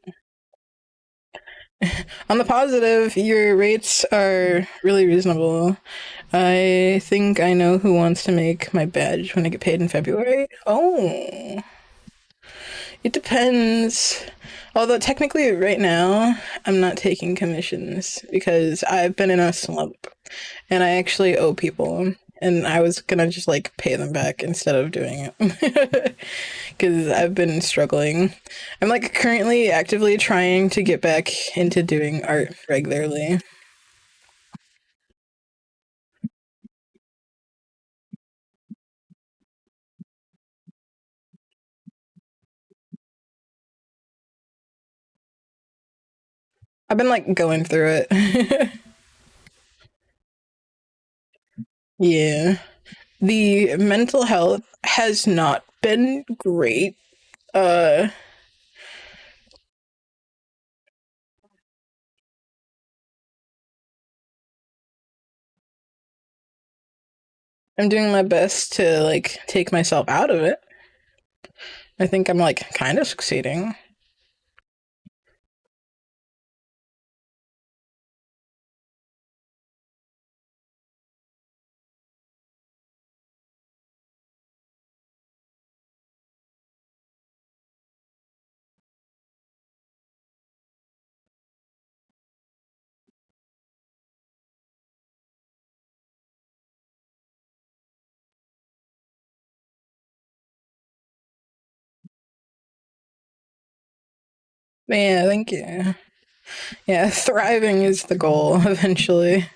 On the positive, your rates are really reasonable. I think I know who wants to make my badge when I get paid in February. Oh, it depends. Although technically right now, I'm not taking commissions because I've been in a slump and I actually owe people. And I was gonna just like pay them back instead of doing it. Because I've been struggling. I'm like currently actively trying to get back into doing art regularly. I've been like going through it. Yeah. The mental health has not been great. Uh I'm doing my best to like take myself out of it. I think I'm like kind of succeeding. Yeah, thank you. Yeah, thriving is the goal eventually.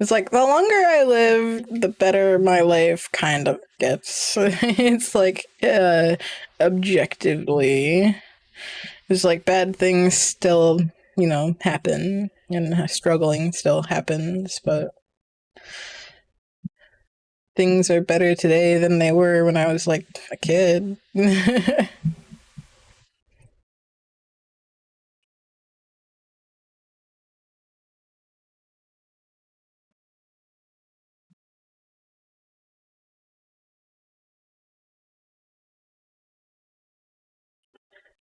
It's like the longer I live, the better my life kind of gets. It's like objectively, it's like bad things still, happen, and struggling still happens, but things are better today than they were when I was like a kid.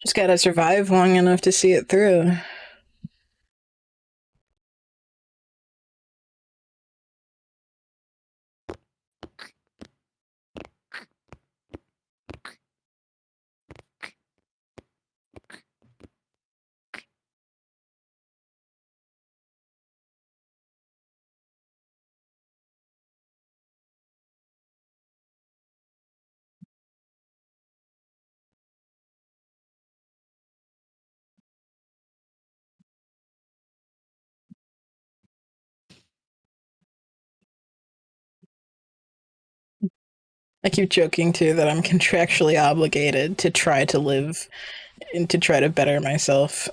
Just gotta survive long enough to see it through. I keep joking too that I'm contractually obligated to try to live and to try to better myself.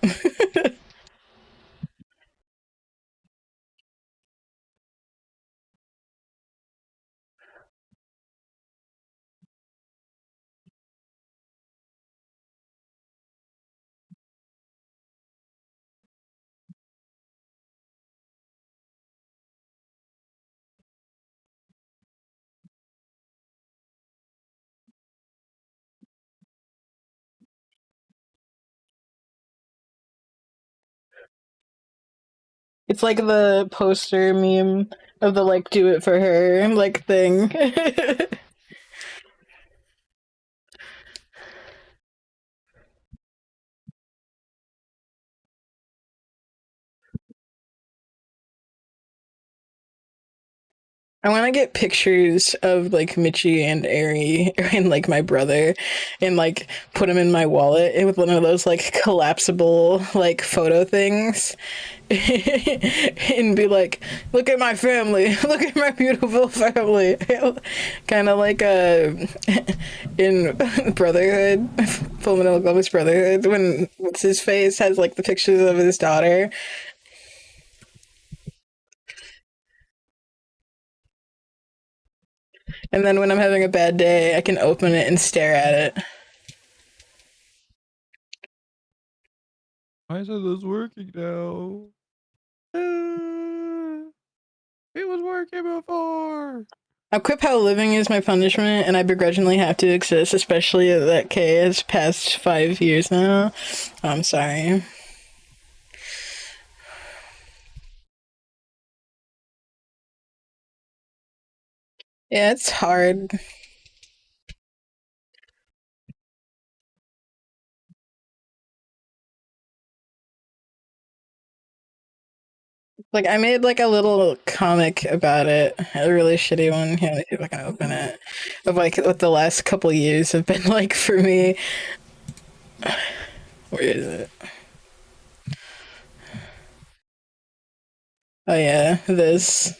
It's like the poster meme of the like do it for her like thing. I want to get pictures of like Michi and Ari and like my brother and like put them in my wallet with one of those like collapsible like photo things and be like, look at my family, look at my beautiful family. Kind of like in Brotherhood, Full Metal Alchemist Brotherhood, when what's his face has like the pictures of his daughter. And then when I'm having a bad day, I can open it and stare at it. Why isn't this working now? It was working before. Equip how living is my punishment, and I begrudgingly have to exist, especially that K has passed 5 years now. I'm sorry. Yeah, it's hard. Like, I made like a little comic about it, a really shitty one. Here, let me see if I can open it. Of like what the last couple years have been like for me. Where is it? Oh yeah, this.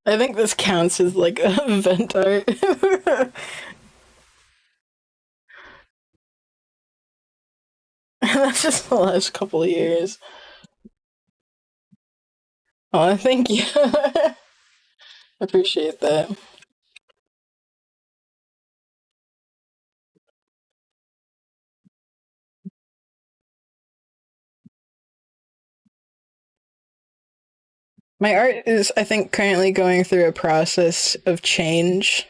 I think this counts as like a vent art. That's just the last couple of years. Oh, thank you. Appreciate that. My art is, I think, currently going through a process of change.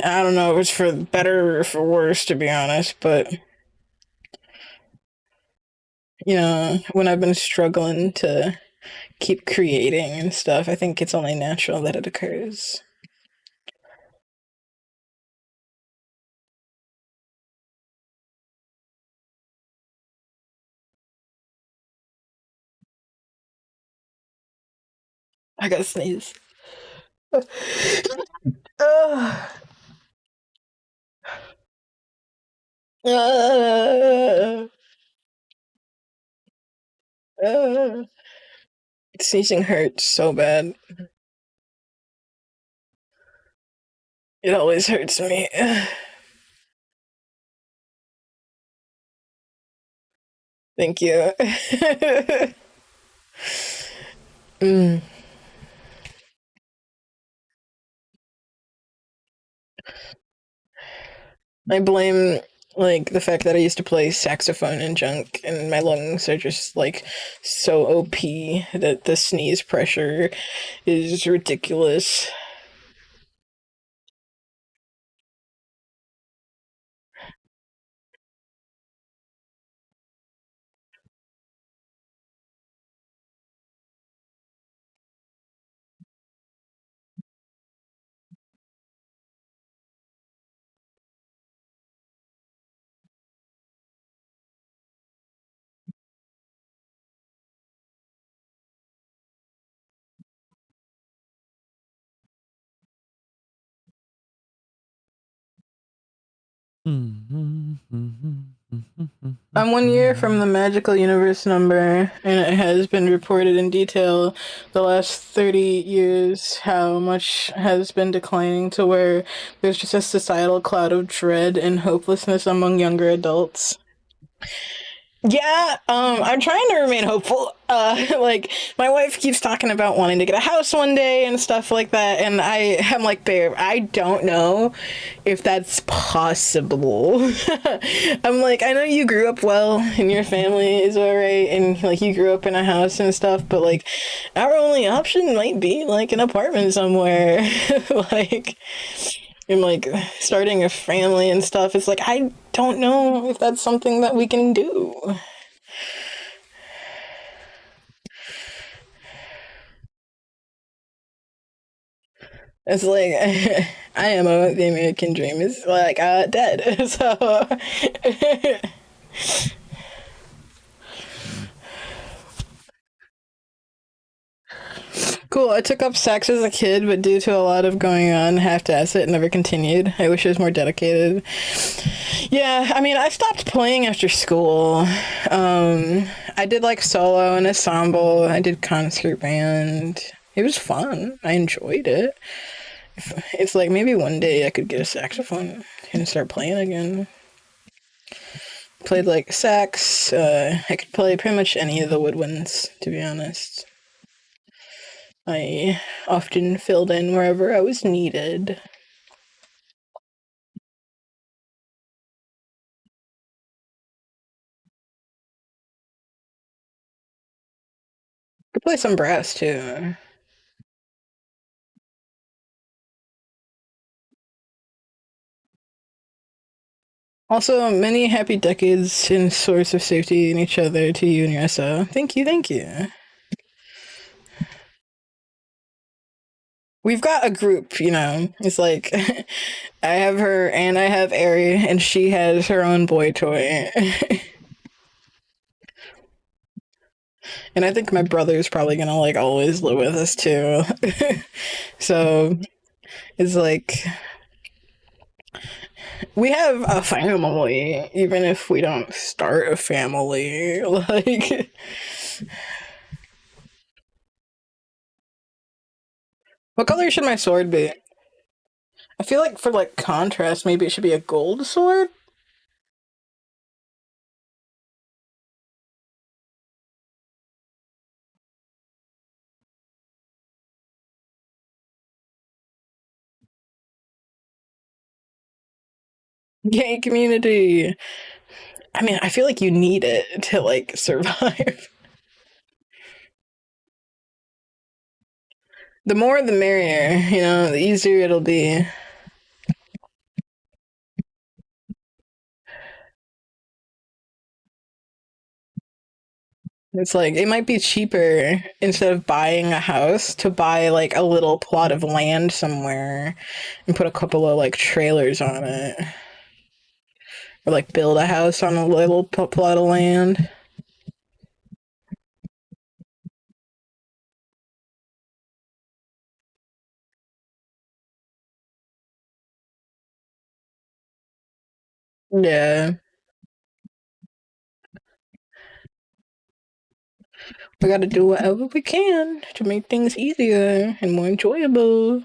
I don't know if it's for better or for worse, to be honest, but when I've been struggling to keep creating and stuff, I think it's only natural that it occurs. I gotta sneeze. Ugh. Uh, uh. Sneezing hurts so bad. It always hurts me. Thank you. Mm. I blame like the fact that I used to play saxophone and junk, and my lungs are just like so OP that the sneeze pressure is ridiculous. Mm-hmm, mm-hmm, I'm 1 year from the magical universe number, and it has been reported in detail the last 30 years how much has been declining to where there's just a societal cloud of dread and hopelessness among younger adults. Yeah, I'm trying to remain hopeful. Like my wife keeps talking about wanting to get a house one day and stuff like that, and I'm like, babe, I don't know if that's possible. I'm like, I know you grew up well and your family is alright, and like you grew up in a house and stuff, but like our only option might be like an apartment somewhere, like and like starting a family and stuff. It's like I don't know if that's something that we can do. It's like I am the American dream is like dead. So cool. I took up sax as a kid, but due to a lot of going on, half-assed it, never continued. I wish I was more dedicated. Yeah, I mean, I stopped playing after school. I did like solo and ensemble. I did concert band. It was fun. I enjoyed it. It's like maybe one day I could get a saxophone and start playing again. Played like sax. I could play pretty much any of the woodwinds, to be honest. I often filled in wherever I was needed. Could play some brass too. Also, many happy decades and source of safety in each other to you and your SO. Thank you, thank you. We've got a group, you know. It's like I have her and I have Ari, and she has her own boy toy. And I think my brother's probably gonna like always live with us too. So it's like we have a family, even if we don't start a family. Like, what color should my sword be? I feel like for like contrast, maybe it should be a gold sword. Gay community. I mean, I feel like you need it to like survive. The more the merrier, you know, the easier it'll be. It's like it might be cheaper instead of buying a house to buy like a little plot of land somewhere and put a couple of like trailers on it, or like build a house on a little plot of land. Yeah, we gotta do whatever we can to make things easier and more enjoyable.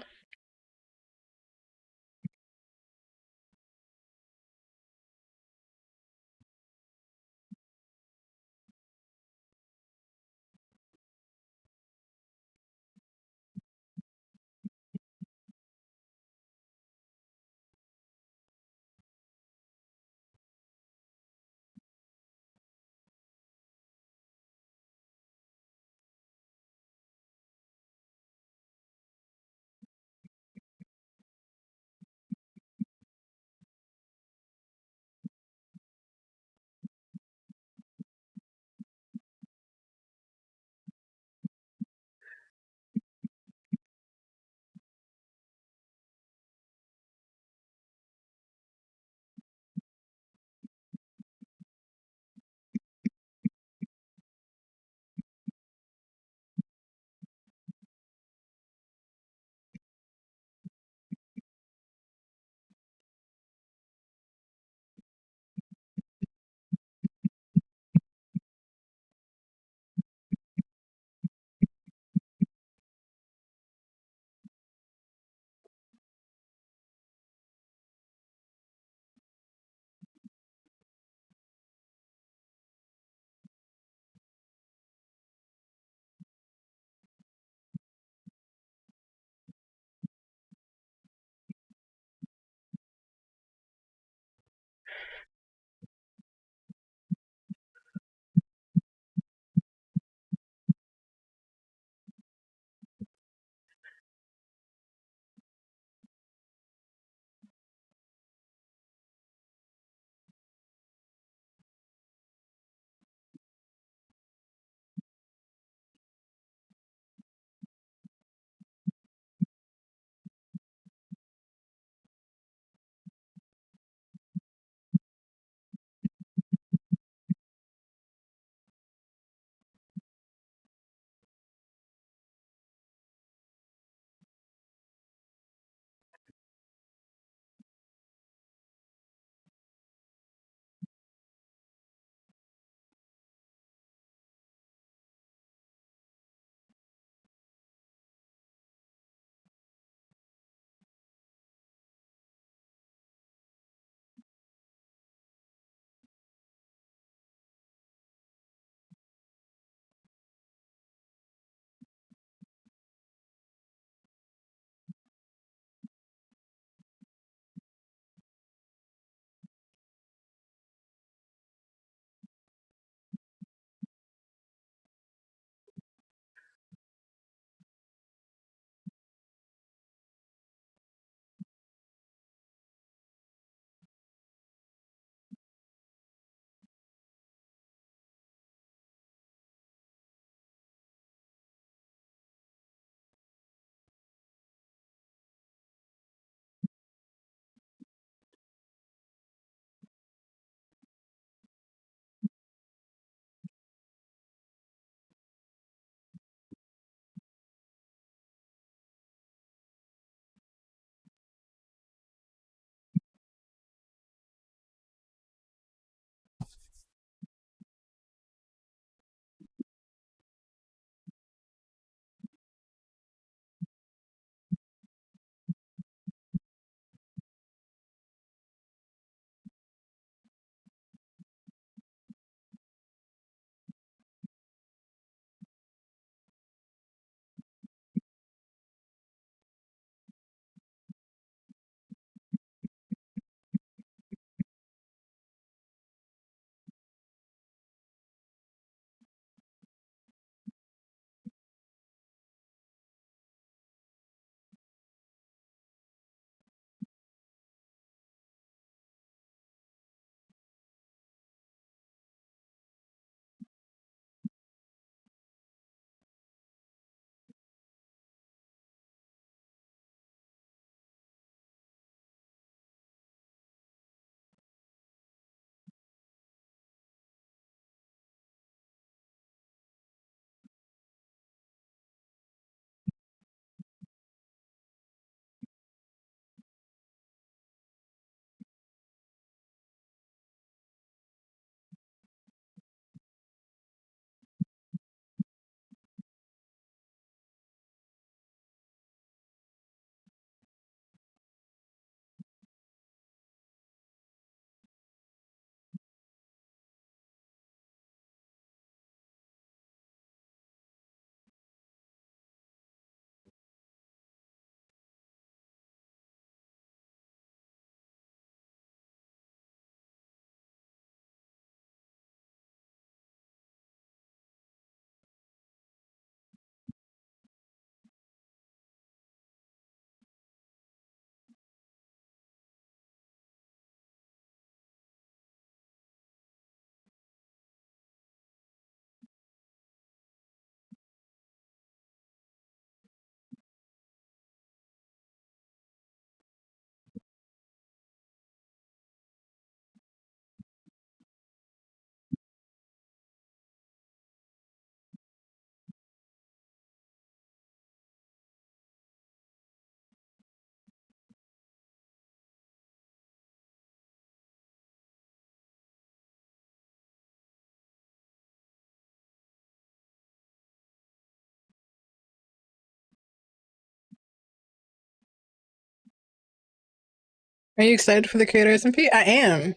Are you excited for the Creator SMP? I am.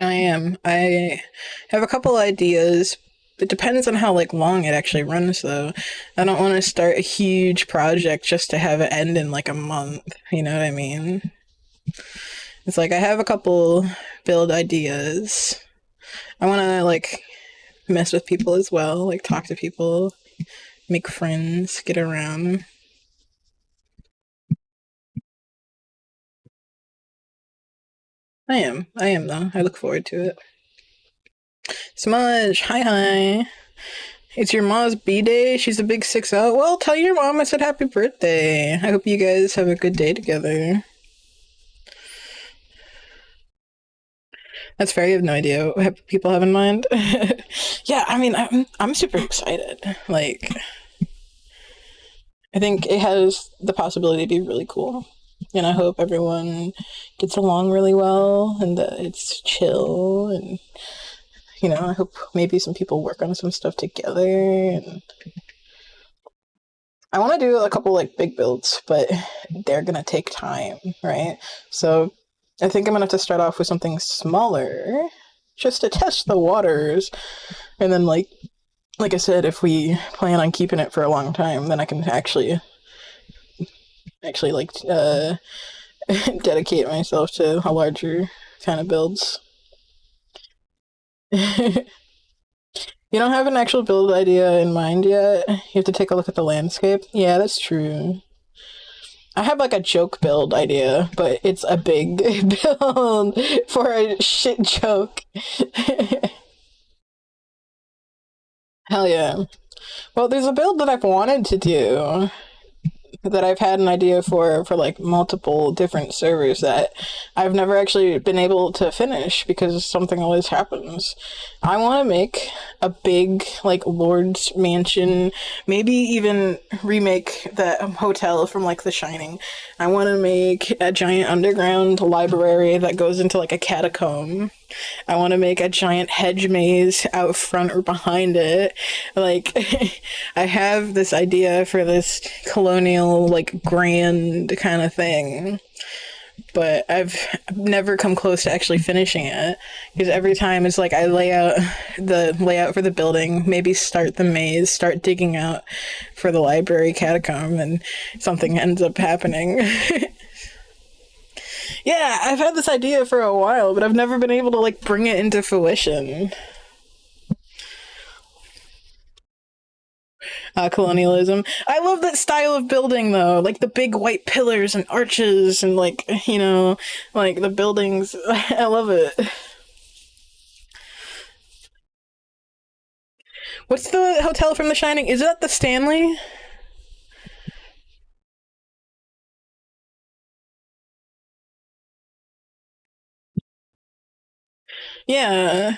I am. I have a couple ideas. It depends on how like long it actually runs though. I don't want to start a huge project just to have it end in like a month. You know what I mean? It's like I have a couple build ideas. I want to like mess with people as well, like talk to people, make friends, get around. I am. I am though. I look forward to it. Smudge, hi hi. It's your mom's B-day. She's a big 6-0. Well, tell your mom I said happy birthday. I hope you guys have a good day together. That's fair. You have no idea what people have in mind. Yeah, I mean, I'm super excited. Like, I think it has the possibility to be really cool, and I hope everyone gets along really well and that it's chill. And I hope maybe some people work on some stuff together. And I want to do a couple like big builds, but they're gonna take time, right? So I think I'm gonna have to start off with something smaller, just to test the waters, and then like I said, if we plan on keeping it for a long time, then I can actually like dedicate myself to a larger kind of builds. You don't have an actual build idea in mind yet? You have to take a look at the landscape? Yeah, that's true. I have like a joke build idea, but it's a big build for a shit joke. Hell yeah. Well, there's a build that I've wanted to do that I've had an idea for like multiple different servers that I've never actually been able to finish because something always happens. I want to make a big like Lord's mansion, maybe even remake that hotel from like The Shining. I want to make a giant underground library that goes into like a catacomb. I want to make a giant hedge maze out front or behind it. Like, I have this idea for this colonial, like, grand kind of thing, but I've never come close to actually finishing it because every time it's like I lay out the layout for the building, maybe start the maze, start digging out for the library catacomb, and something ends up happening. Yeah, I've had this idea for a while, but I've never been able to like bring it into fruition. Colonialism. I love that style of building though, like the big white pillars and arches and like like the buildings. I love it. What's the hotel from The Shining? Is that the Stanley? Yeah.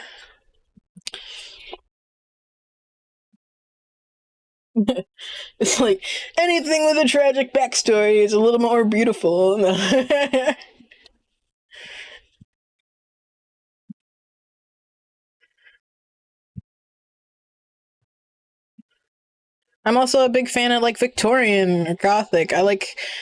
It's like anything with a tragic backstory is a little more beautiful. I'm also a big fan of like Victorian or Gothic. I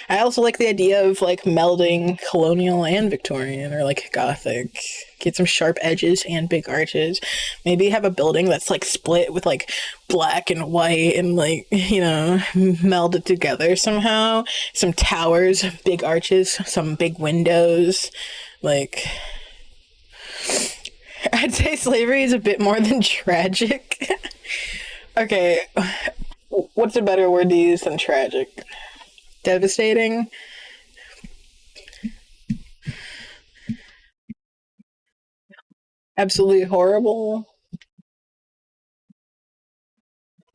also like the idea of like melding colonial and Victorian or like Gothic. Get some sharp edges and big arches. Maybe have a building that's like split with like black and white and like, melded together somehow. Some towers, big arches, some big windows. Like I'd say slavery is a bit more than tragic. Okay, what's a better word to use than tragic? Devastating? Absolutely horrible?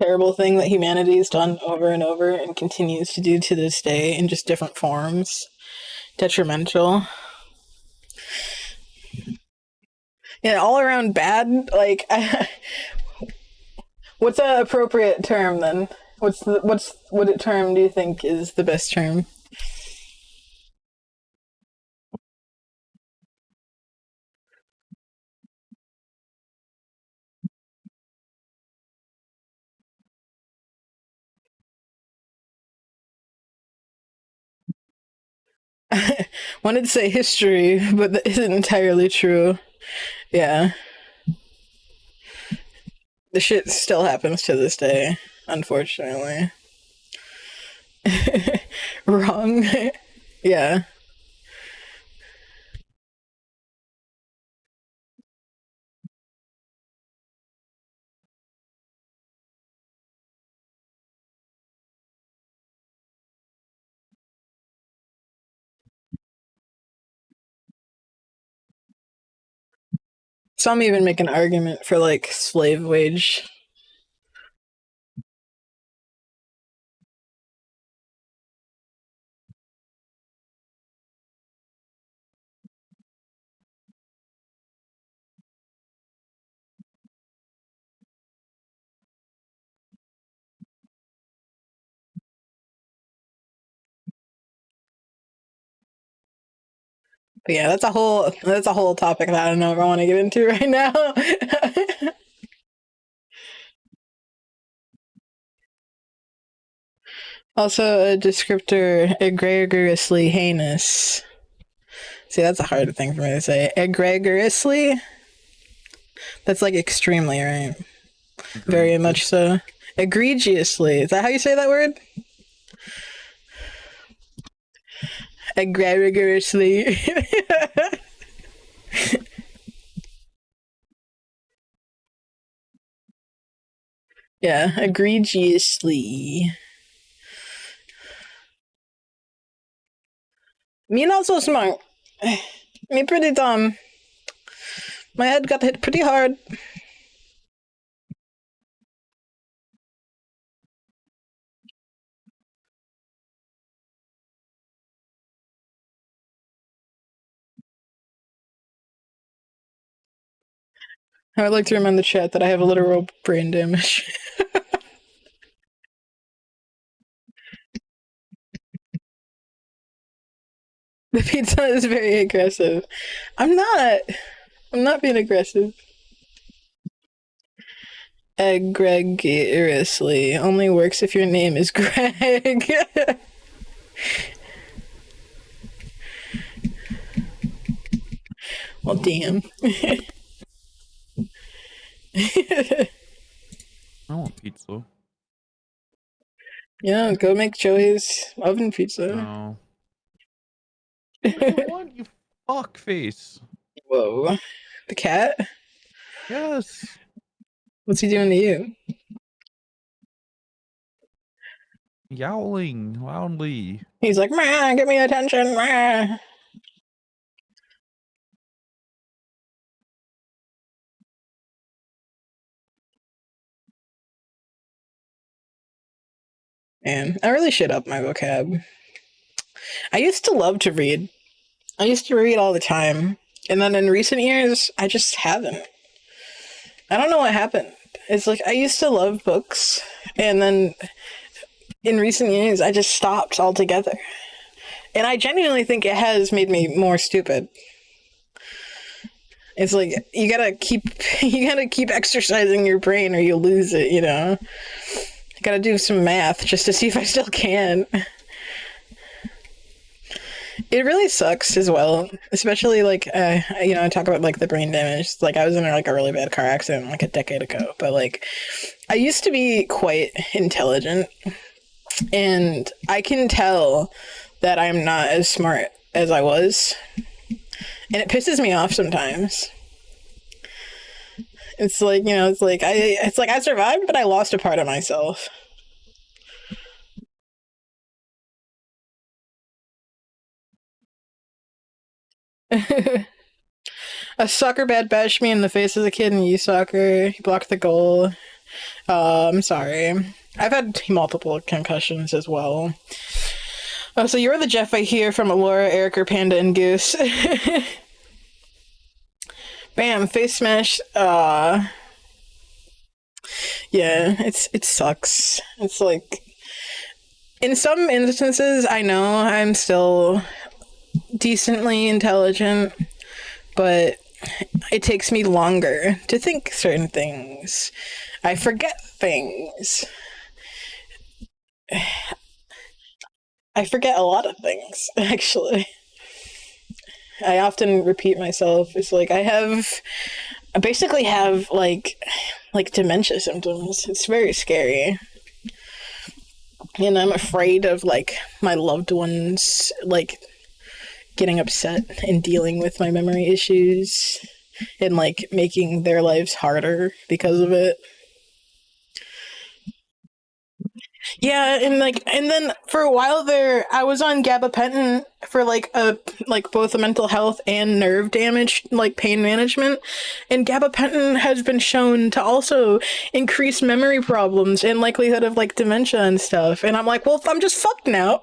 Terrible thing that humanity has done over and over and continues to do to this day in just different forms. Detrimental. Yeah, all around bad. Like, what's an appropriate term then? What term do you think is the best term? Wanted to say history, but that isn't entirely true. Yeah. The shit still happens to this day, unfortunately. Wrong. Yeah. Some even make an argument for like slave wage. But yeah, that's a whole topic that I don't know if I want to get into right now. Also, a descriptor egregiously heinous. See, that's a hard thing for me to say. Egregiously? That's like extremely, right? Very much Egregious. so. Egregiously. Is that how you say that word? Egregiously. Yeah, egregiously. Me not so smart. Me pretty dumb. My head got hit pretty hard. I would like to remind the chat that I have a literal brain damage. The pizza is very aggressive. I'm not. I'm not being aggressive. Egregiously only works if your name is Greg. Well, damn. I want pizza. Yeah, go make Joey's oven pizza. No. What do you want, you fuck face? Whoa. The cat? Yes. What's he doing to you? Yowling loudly. He's like, "Meh, give me attention, meh." Man, I really shit up my vocab. I used to love to read. I used to read all the time. And then in recent years, I just haven't. I don't know what happened. It's like I used to love books, and then in recent years, I just stopped altogether. And I genuinely think it has made me more stupid. It's like you gotta keep exercising your brain or you lose it, you know? I gotta do some math just to see if I still can. It really sucks as well, especially like I talk about like the brain damage. Like I was in like a really bad car accident like a decade ago, but like I used to be quite intelligent, and I can tell that I'm not as smart as I was, and it pisses me off sometimes. It's like I survived, but I lost a part of myself. A soccer bad bashed me in the face as a kid in youth soccer. He blocked the goal. I'm sorry. I've had multiple concussions as well. Oh, so you're the Jeff I hear from Laura, Eric, or Panda, and Goose. Bam, face smash. Yeah, it sucks. It's like in some instances, I know I'm still decently intelligent, but it takes me longer to think certain things. I forget things. I forget a lot of things, actually. I often repeat myself. It's like I basically have like dementia symptoms. It's very scary. And I'm afraid of like my loved ones like getting upset and dealing with my memory issues and like making their lives harder because of it. Yeah, and then for a while there, I was on gabapentin for like both the mental health and nerve damage, like pain management. And gabapentin has been shown to also increase memory problems and likelihood of like dementia and stuff. And I'm like, well, I'm just fucked now.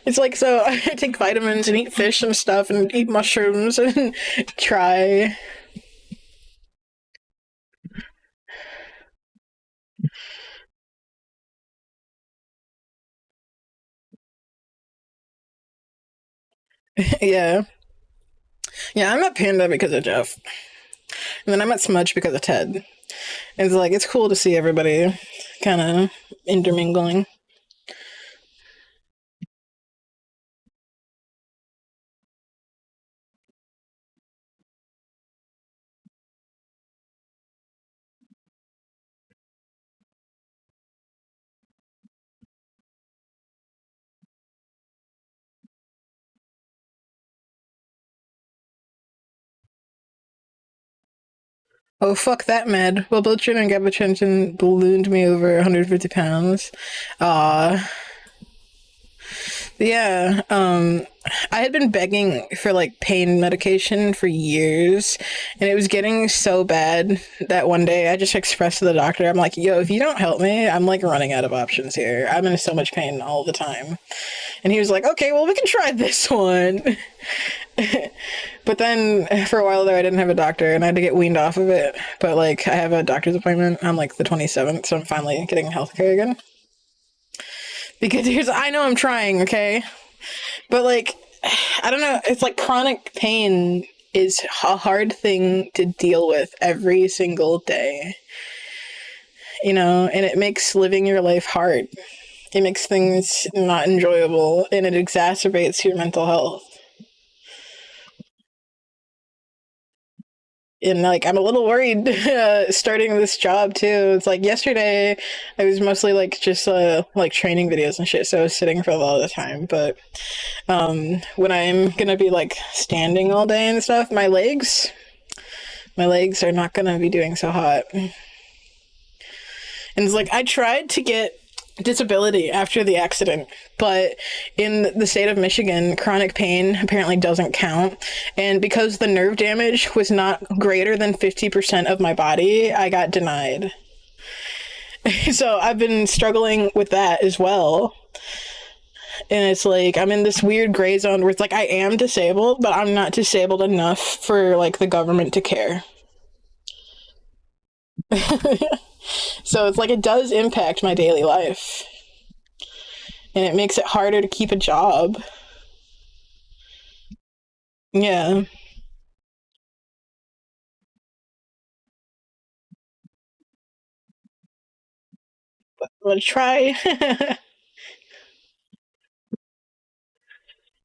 It's like so I take vitamins and eat fish and stuff and eat mushrooms and try. Yeah. Yeah, I'm at Panda because of Jeff. And then I'm at Smudge because of Ted. It's like it's cool to see everybody kind of intermingling. Oh fuck that, Mad. Well, Beltran and Gabachenton ballooned me over 150 pounds. Uh yeah. I had been begging for like pain medication for years, and it was getting so bad that one day I just expressed to the doctor, I'm like, yo, if you don't help me, I'm like running out of options here. I'm in so much pain all the time. And he was like, okay, well, we can try this one. But then for a while there, I didn't have a doctor and I had to get weaned off of it. But like, I have a doctor's appointment on like the 27th, so I'm finally getting healthcare again. Because I know I'm trying, okay? But like, I don't know, it's like chronic pain is a hard thing to deal with every single day, you know, and it makes living your life hard. It makes things not enjoyable and it exacerbates your mental health. And like I'm a little worried starting this job too. It's like yesterday I was mostly like just like training videos and shit, so I was sitting for a lot of the time. But when I'm gonna be like standing all day and stuff, my legs are not gonna be doing so hot. And it's like I tried to get disability after the accident, but in the state of Michigan, chronic pain apparently doesn't count. And because the nerve damage was not greater than 50% of my body, I got denied. So I've been struggling with that as well. And it's like I'm in this weird gray zone where it's like I am disabled, but I'm not disabled enough for like the government to care. So it's like it does impact my daily life. And it makes it harder to keep a job. Yeah, I'm gonna try.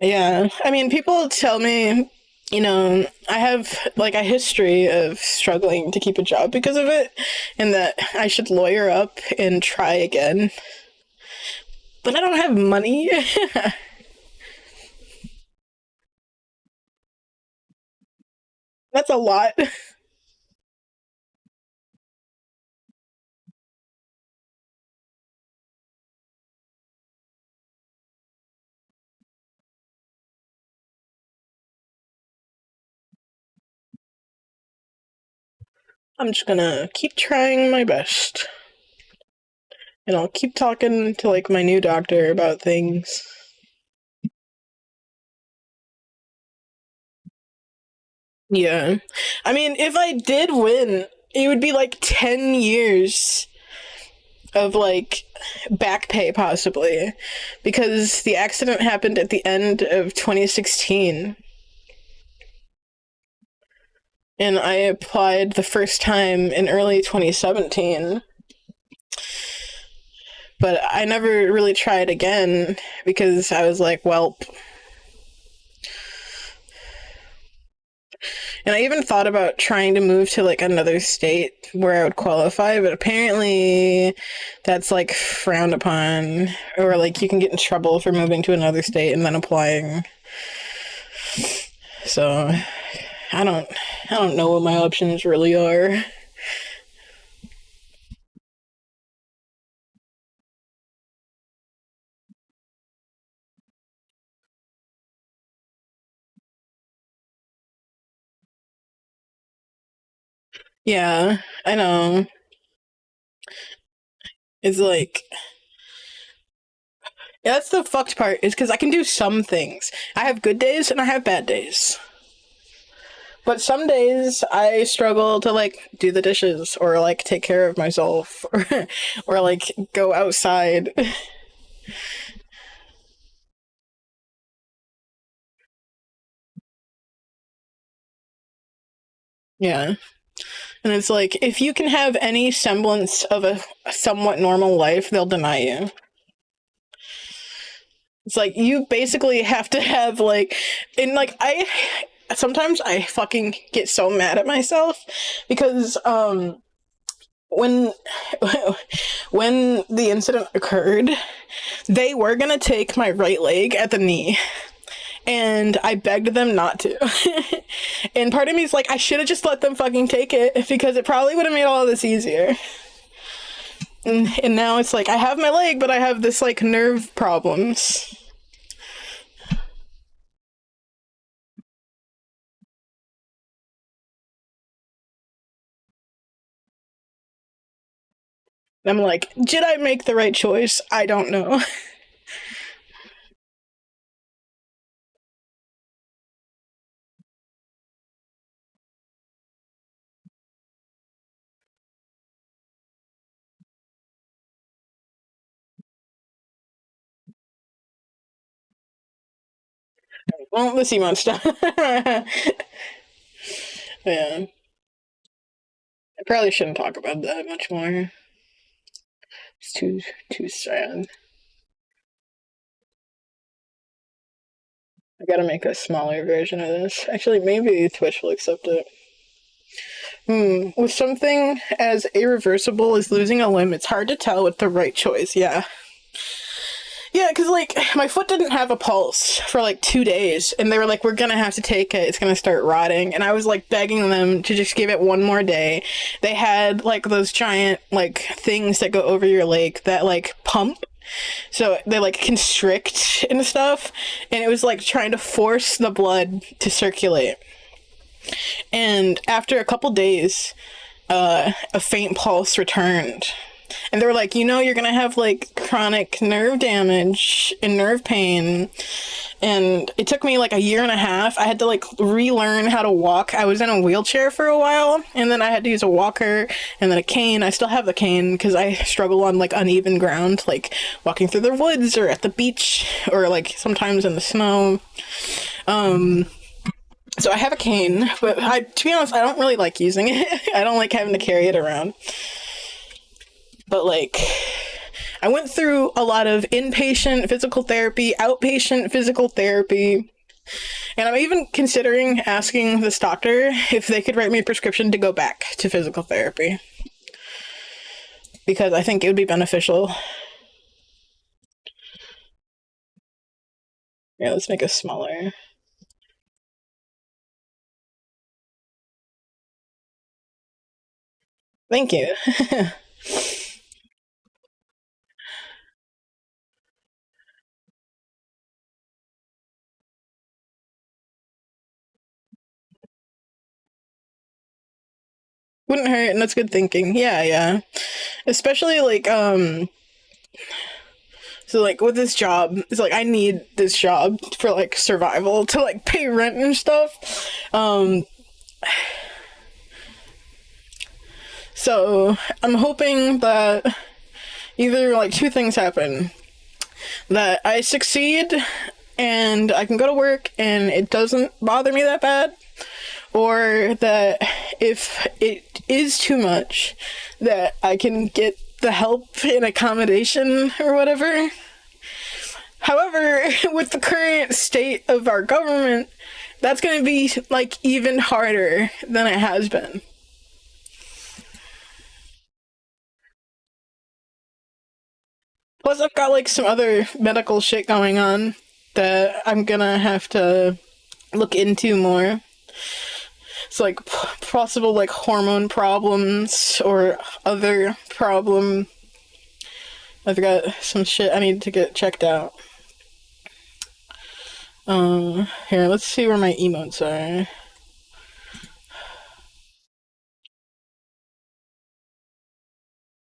Yeah, I mean, people tell me, you know, I have like a history of struggling to keep a job because of it, and that I should lawyer up and try again. But I don't have money. That's a lot. I'm just gonna keep trying my best, and I'll keep talking to like my new doctor about things. Yeah, I mean, if I did win, it would be like 10 years of like back pay possibly because the accident happened at the end of 2016 and I applied the first time in early 2017, but I never really tried again because I was like, well, And I even thought about trying to move to like another state where I would qualify, but apparently that's like frowned upon, or like you can get in trouble for moving to another state and then applying. So I don't I don't know what my options really are. Yeah, I know. It's like that's the fucked part is because I can do some things. I have good days and I have bad days. But some days I struggle to like do the dishes or like take care of myself or like go outside. Yeah. And it's like if you can have any semblance of a somewhat normal life, they'll deny you. It's like you basically have to have like and like I sometimes I fucking get so mad at myself because when when the incident occurred, they were gonna take my right leg at the knee, and I begged them not to. And part of me is like, I should have just let them fucking take it because it probably would have made all of this easier. And now it's like I have my leg, but I have this like nerve problems. And I'm like, did I make the right choice? I don't know. Well, the sea monster. Yeah, I probably shouldn't talk about that much more. It's too sad. I gotta make a smaller version of this. Actually, maybe Twitch will accept it. With something as irreversible as losing a limb, it's hard to tell what the right choice. Yeah. Yeah, because, like, my foot didn't have a pulse for, like, 2 days, and they were like, we're gonna have to take it, it's gonna start rotting, and I was, like, begging them to just give it one more day. They had, like, those giant, like, things that go over your leg that, like, pump, so they, like, constrict and stuff, and it was, like, trying to force the blood to circulate. And after a couple days, a faint pulse returned. And they were like, you're gonna have like chronic nerve damage and nerve pain. And it took me like a year and a half. I had to like relearn how to walk. I was in a wheelchair for a while, and then I had to use a walker and then a cane. I still have the cane because I struggle on like uneven ground, like walking through the woods or at the beach or like sometimes in the snow. So I have a cane, but to be honest, I don't really like using it. I don't like having to carry it around. But like, I went through a lot of inpatient physical therapy, outpatient physical therapy, and I'm even considering asking this doctor if they could write me a prescription to go back to physical therapy. Because I think it would be beneficial. Yeah, let's make it smaller. Thank you. Wouldn't hurt, and that's good thinking. Yeah, yeah. Especially like so like with this job, it's like I need this job for like survival to like pay rent and stuff. So I'm hoping that either like two things happen. That I succeed and I can go to work and it doesn't bother me that bad, or that if it is too much, that I can get the help and accommodation or whatever. However, with the current state of our government, That's gonna be like even harder than it has been. Plus, I've got like some other medical shit going on that I'm gonna have to look into more. It's like possible like hormone problems or other problem. I've got some shit I need to get checked out. Here, let's see where my emotes are.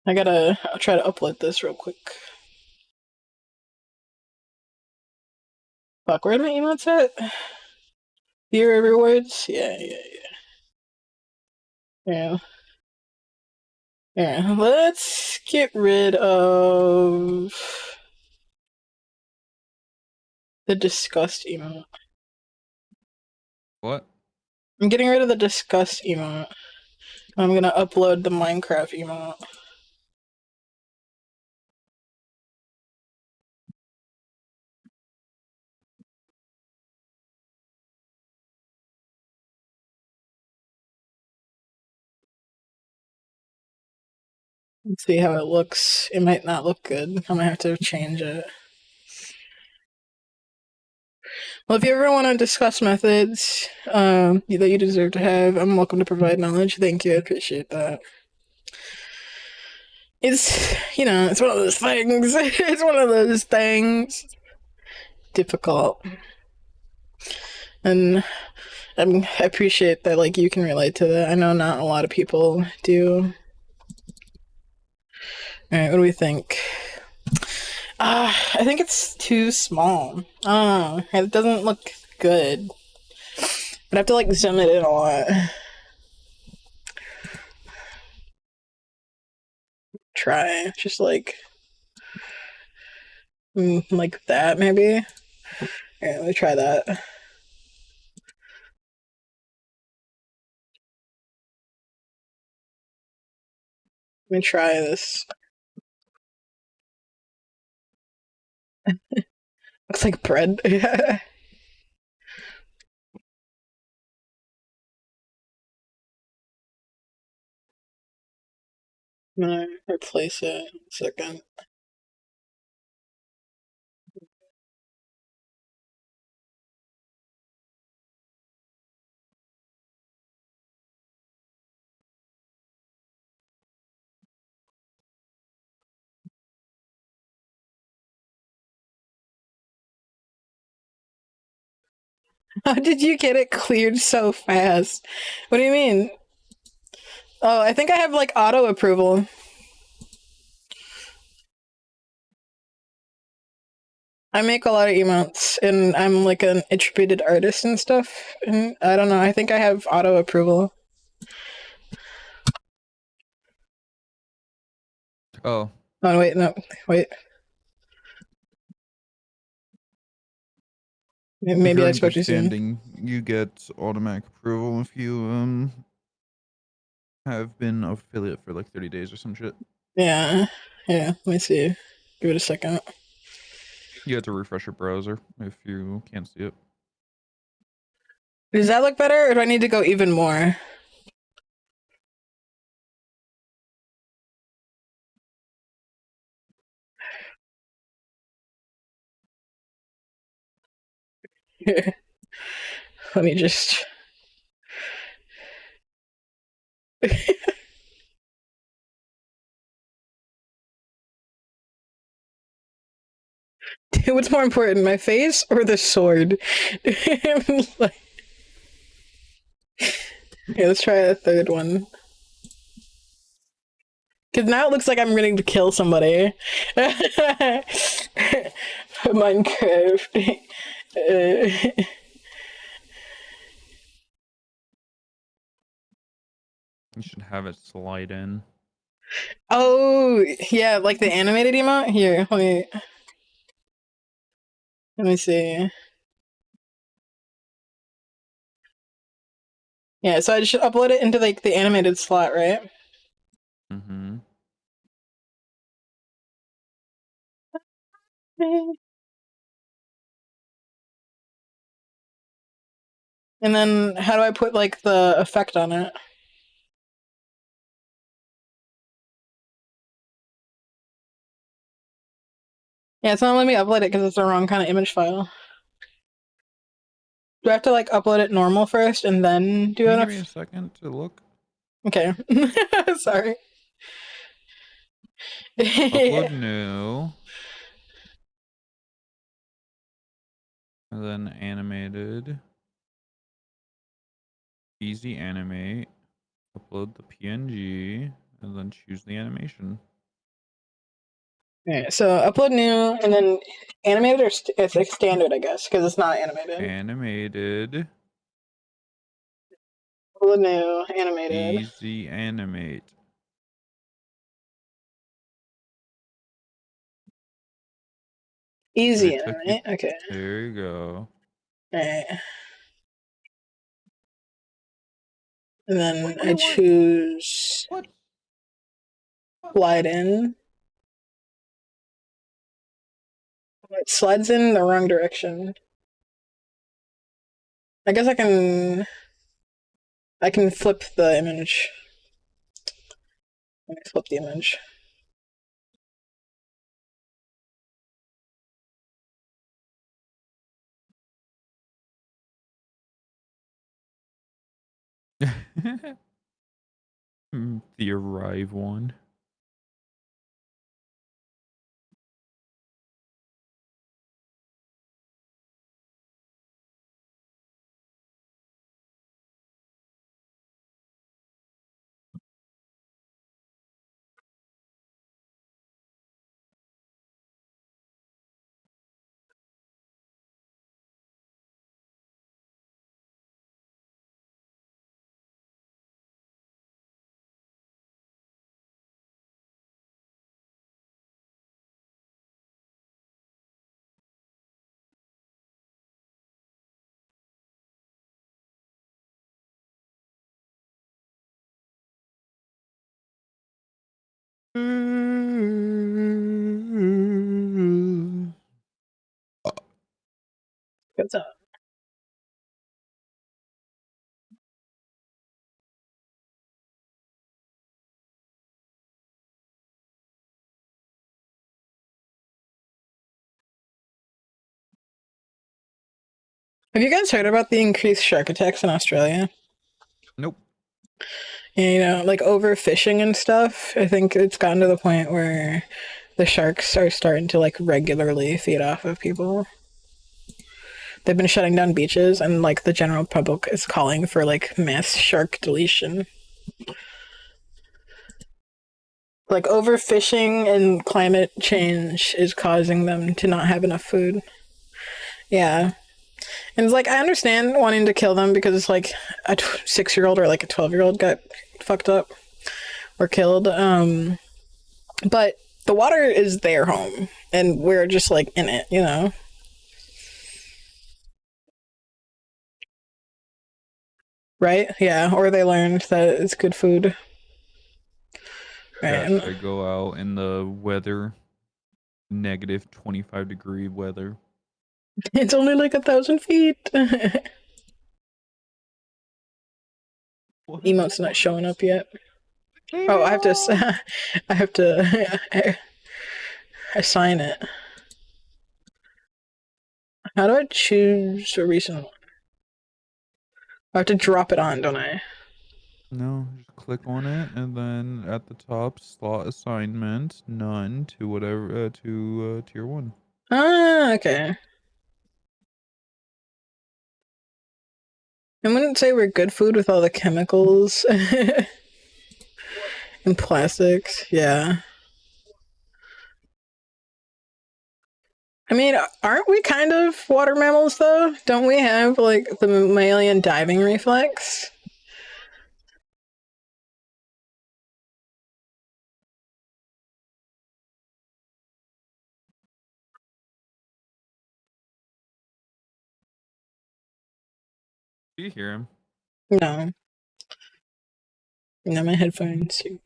I'll try to upload this real quick. Fuck, where are my emotes at? Viewer rewards? Yeah. Yeah, let's get rid of the disgust emote. What? I'm getting rid of the disgust emote. I'm gonna upload the Minecraft emote. Let's see how it looks. It might not look good. I'm gonna have to change it. Well, if you ever want to discuss methods that you deserve to have, I'm welcome to provide knowledge. Thank you. I appreciate that. It's, it's one of those things. It's one of those things. Difficult. And I appreciate that, like, you can relate to that. I know not a lot of people do. Alright, what do we think? I think it's too small. Oh, it doesn't look good. But I have to, like, zoom it in a lot. Try. Just, like that, maybe? Alright, let me try that. Let me try this. Looks like bread. I'm gonna replace it in a second. How did you get it cleared so fast? What do you mean? Oh, I think I have like auto approval. I make a lot of emotes and I'm like an attributed artist and stuff. And I don't know, I think I have auto approval. Oh. Oh, wait, no, wait. If Maybe you're I spoke too soon. understanding, you get automatic approval if you have been affiliate for like 30 days or some shit. Yeah, let me see. Give it a second. You have to refresh your browser if you can't see it. Does that look better or do I need to go even more? Let me just... What's more important, my face or the sword? Like... Okay, let's try a third one. Because now it looks like I'm going to kill somebody. Minecraft. You should have it slide in. Oh, yeah, like the animated emote? Here, let me see. Yeah, so I should upload it into like the animated slot, right? Mm-hmm. And then how do I put like the effect on it? Yeah, it's not letting me upload it because it's the wrong kind of image file. Do I have to like upload it normal first and then do Can you it? give me a second to look? Okay. Sorry. Upload new. And then animated. Easy animate. Upload the PNG. And then choose the animation. Okay, so upload new and then animated or it's like standard, I guess, because it's not animated. Animated. Upload new, animated. Easy animate. Easy It took you. animate. Okay. There you go. Alright. And then Wait, I wait, what? choose What? glide in. It slides in the wrong direction. I guess I can flip the image. Let me flip the image. The arrive one. What's up? Have you guys heard about the increased shark attacks in Australia? Nope. You know, like overfishing and stuff. I think it's gotten to the point where the sharks are starting to like regularly feed off of people. They've been shutting down beaches, and like the general public is calling for like mass shark deletion. Like overfishing and climate change is causing them to not have enough food. Yeah. And it's like, I understand wanting to kill them because it's like a 6-year-old or like a 12-year-old got fucked up or killed. But the water is their home and we're just like in it, you know? Right? Yeah. Or they learned that it's good food. Yeah, Right. I go out in the weather, negative 25-degree weather. It's only like 1,000 feet. What? Emote's not showing up yet. Leave Oh, me I have to. alone! I have to assign it. How do I choose a recent one? I have to drop it on, don't I? No, just click on it, and then at the top, slot assignment, none to whatever, to tier 1. Ah, okay. I wouldn't say we're good food with all the chemicals and plastics. Yeah. I mean, aren't we kind of water mammals though? Don't we have like the mammalian diving reflex? Do you hear him? No. No, my headphones. I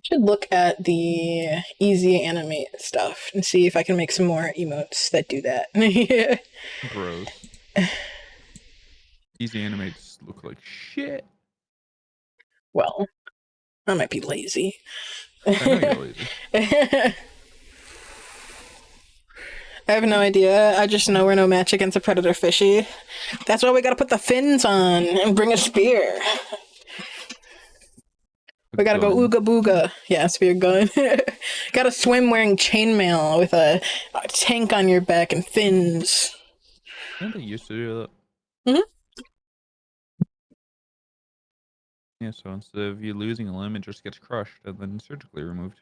should look at the easy animate stuff and see if I can make some more emotes that do that. Gross. These animates look like shit. Well, I might be lazy. I know you're lazy. I have no idea. I just know we're no match against a predator fishy. That's why we gotta put the fins on and bring a spear. A We gotta go gun. ooga booga. Yeah, spear gun. Gotta swim wearing chainmail with a tank on your back and fins. Didn't they used to do that? Hmm. Yeah, so instead of you losing a limb, it just gets crushed and then surgically removed.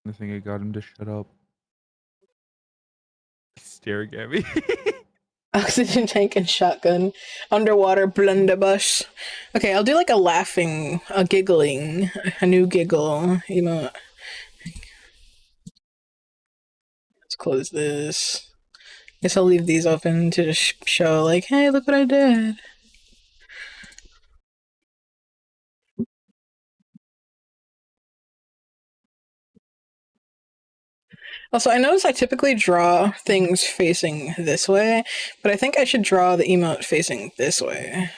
I think I got him to shut up. He's staring at me. Oxygen tank and shotgun. Underwater blunderbuss. Okay, I'll do like a laughing, a giggling, a new giggle emote. Let's close this. Guess I'll leave these open to just show, like, hey, look what I did. Also, I notice I typically draw things facing this way, but I think I should draw the emote facing this way.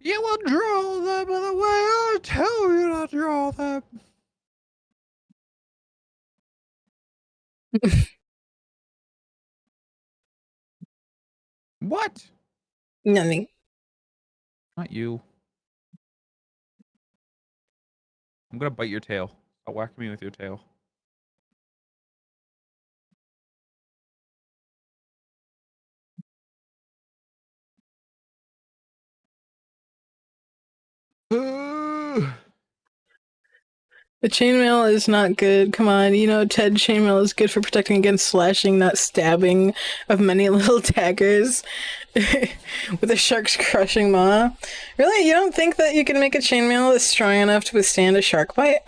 You will draw them in the way I tell you to draw them. What? Nothing. Not you. I'm gonna bite your tail. Stop whacking me with your tail. The chainmail is not good. Come on, you know Ted chainmail is good for protecting against slashing, not stabbing of many little daggers. With a shark's crushing maw. Really? You don't think that you can make a chainmail that's strong enough to withstand a shark bite?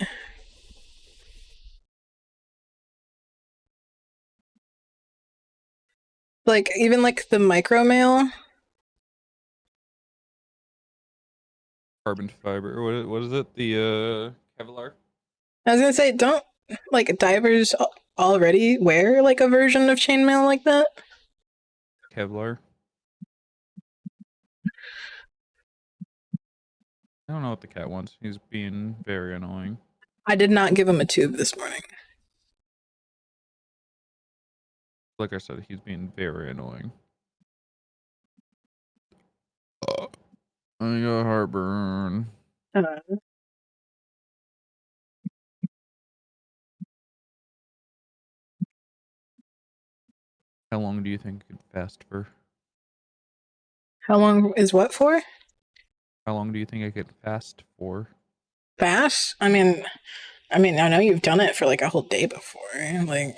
Like, even like the micro mail? Carbon fiber. What is it? The Kevlar? I was gonna say, don't like divers already wear like a version of chainmail like that? Kevlar. I don't know what the cat wants. He's being very annoying. I did not give him a tube this morning. Like I said, he's being very annoying. I got heartburn. Uh, How long do you think you could fast for? how long is what for? How long do you think I could fast for? Fast? I mean, I know you've done it for like a whole day before. Like,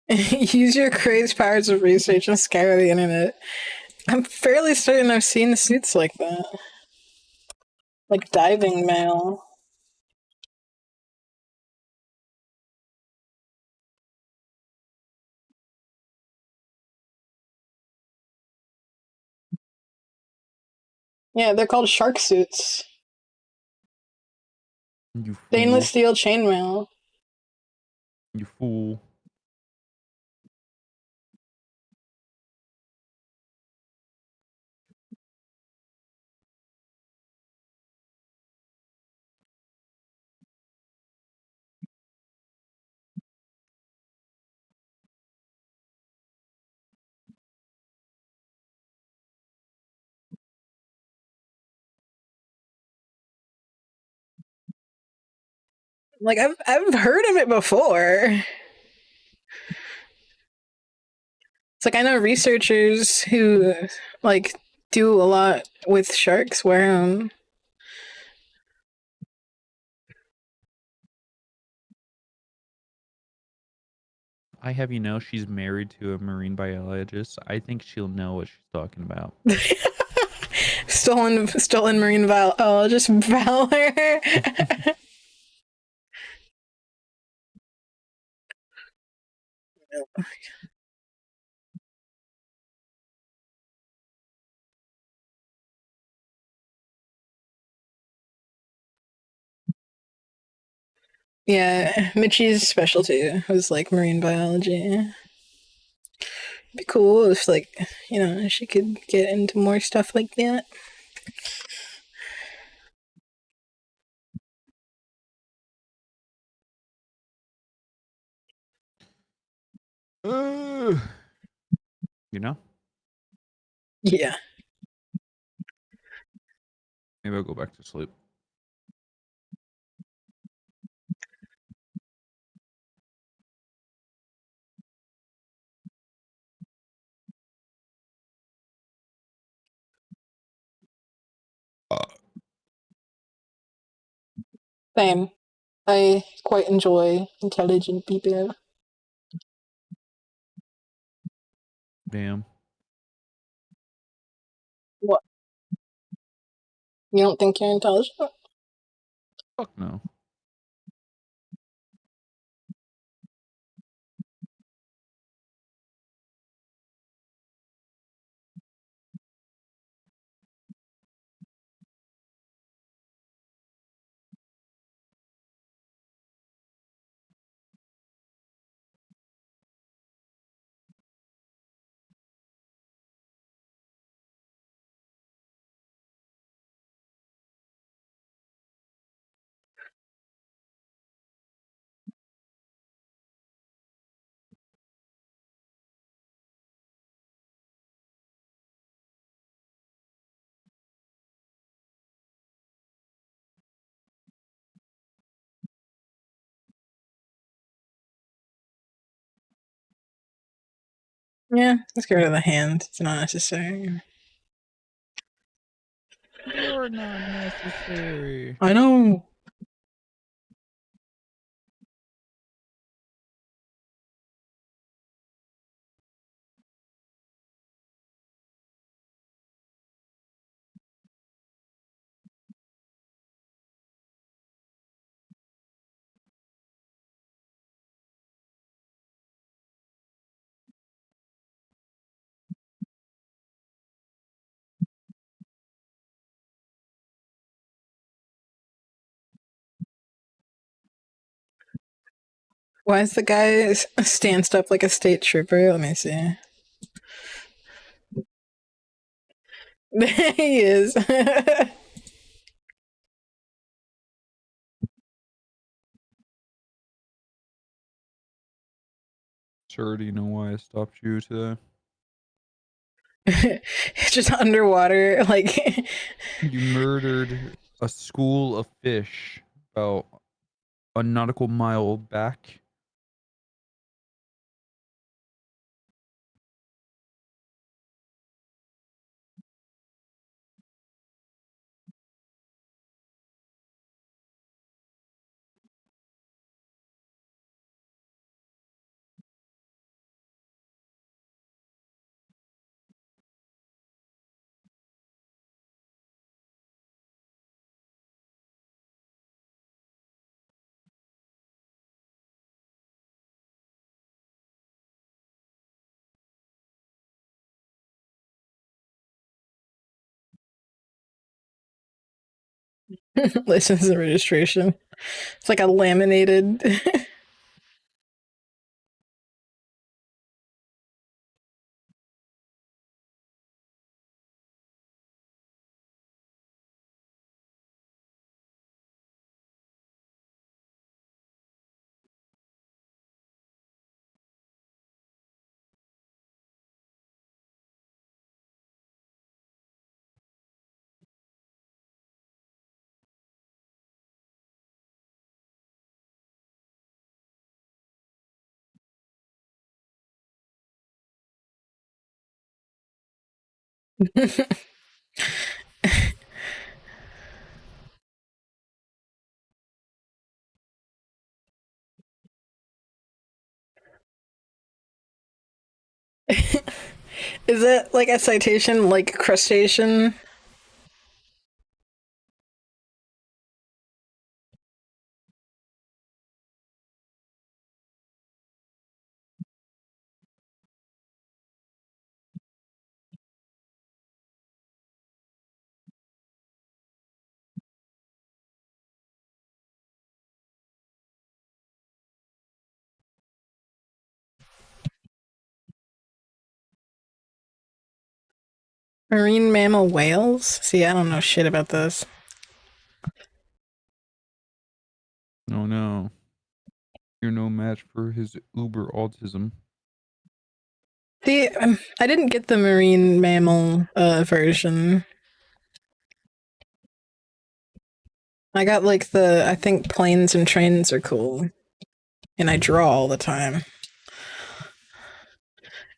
use your crazed powers of research and scour the internet. I'm fairly certain I've seen suits like that. Like diving mail. Yeah, they're called shark suits. You Stainless fool. steel chainmail. You fool. Like I've heard of it before. It's like I know researchers who like do a lot with sharks wear them. I have you know she's married to a marine biologist. I think she'll know what she's talking about. Stolen marine biologist valor. Yeah, Mitchie's specialty was like marine biology. It'd be cool if like, she could get into more stuff like that. Uh, you know? Yeah. Maybe I'll go back to sleep. Same. I quite enjoy intelligent people. Damn. What? You don't think you're intelligent? Fuck no. Yeah, let's get rid of the hand. It's not necessary. You're not necessary. I know. Why is the guy stanced up like a state trooper? Let me see. There he is. Sir, do you know why I stopped you today? It's just underwater, like You murdered a school of fish about a nautical mile back. license and registration. It's like a laminated. Is it like a citation like crustacean? Marine mammal whales? See, I don't know shit about this. Oh no. You're no match for his uber autism. See, I didn't get the marine mammal version. I got like I think planes and trains are cool. And I draw all the time.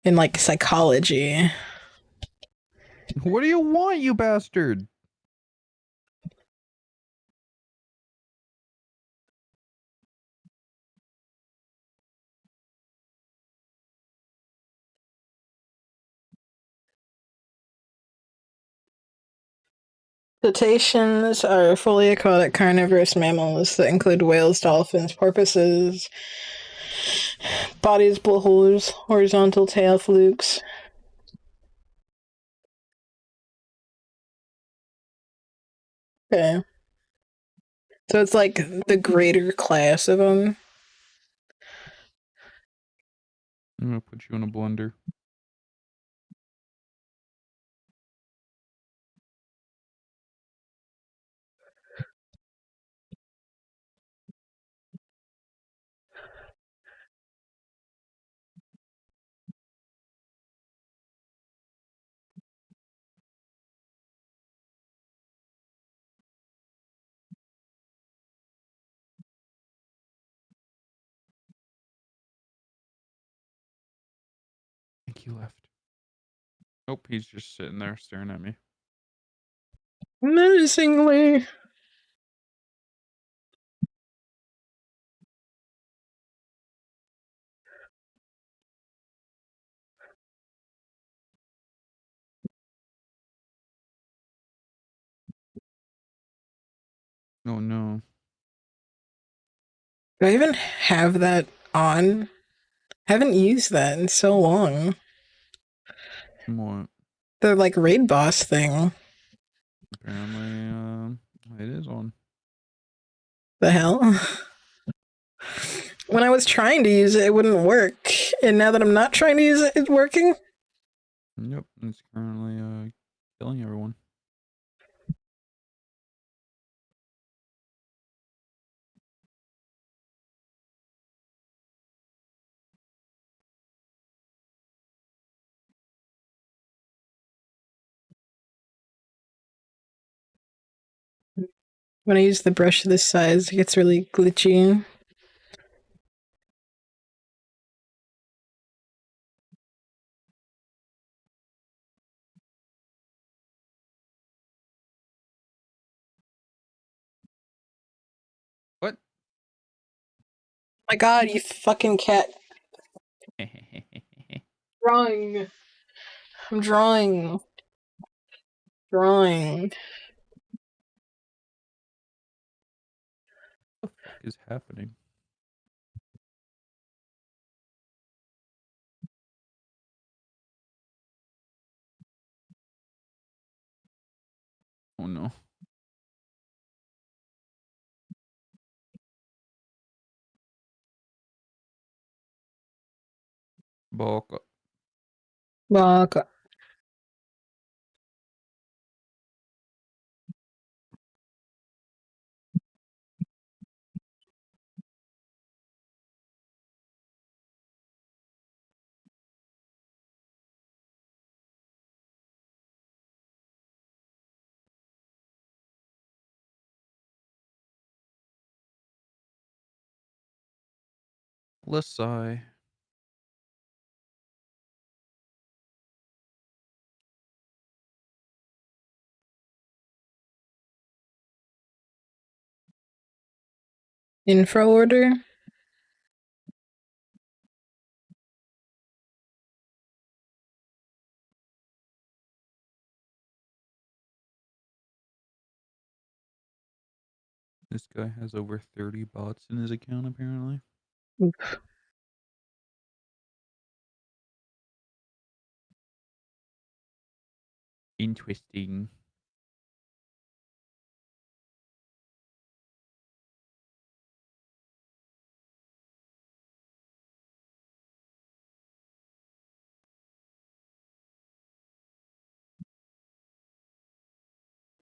In like psychology. What do you want, you bastard? Cetaceans are fully aquatic carnivorous mammals that include whales, dolphins, porpoises, bodies, blowholes, horizontal tail flukes. Okay. So it's like the greater class of them. I'm gonna put you in a blender. I think he left. Nope, he's just sitting there staring at me. Menacingly. Oh no. Do I even have that on? I haven't used that in so long. What? The like raid boss thing. Apparently, it is on. The hell? When I was trying to use it, it wouldn't work. And now that I'm not trying to use it, it's working. Yep, it's currently killing everyone. When I use the brush this size, it gets really glitchy. What? My god, you fucking cat. Drawing. I'm drawing. Drawing. What the fuck is happening? Oh no. Baka. Baka. Let's sigh. Infra order? This guy has over 30 bots in his account, apparently. Oof. Interesting.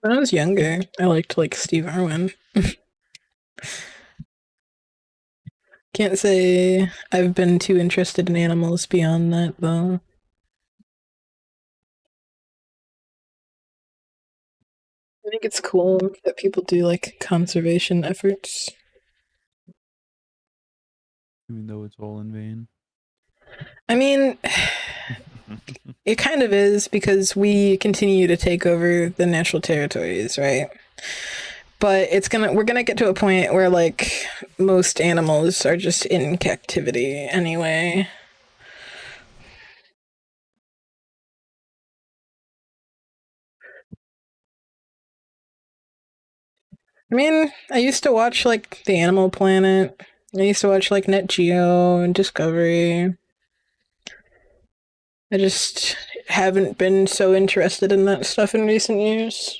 When I was younger, I liked like Steve Irwin. Can't say I've been too interested in animals beyond that, though. I think it's cool that people do like conservation efforts. Even though it's all in vain. I mean, it kind of is because we continue to take over the natural territories, right? But we're gonna get to a point where like most animals are just in captivity anyway. I mean, I used to watch like the Animal Planet. I used to watch like Net Geo and Discovery. I just haven't been so interested in that stuff in recent years.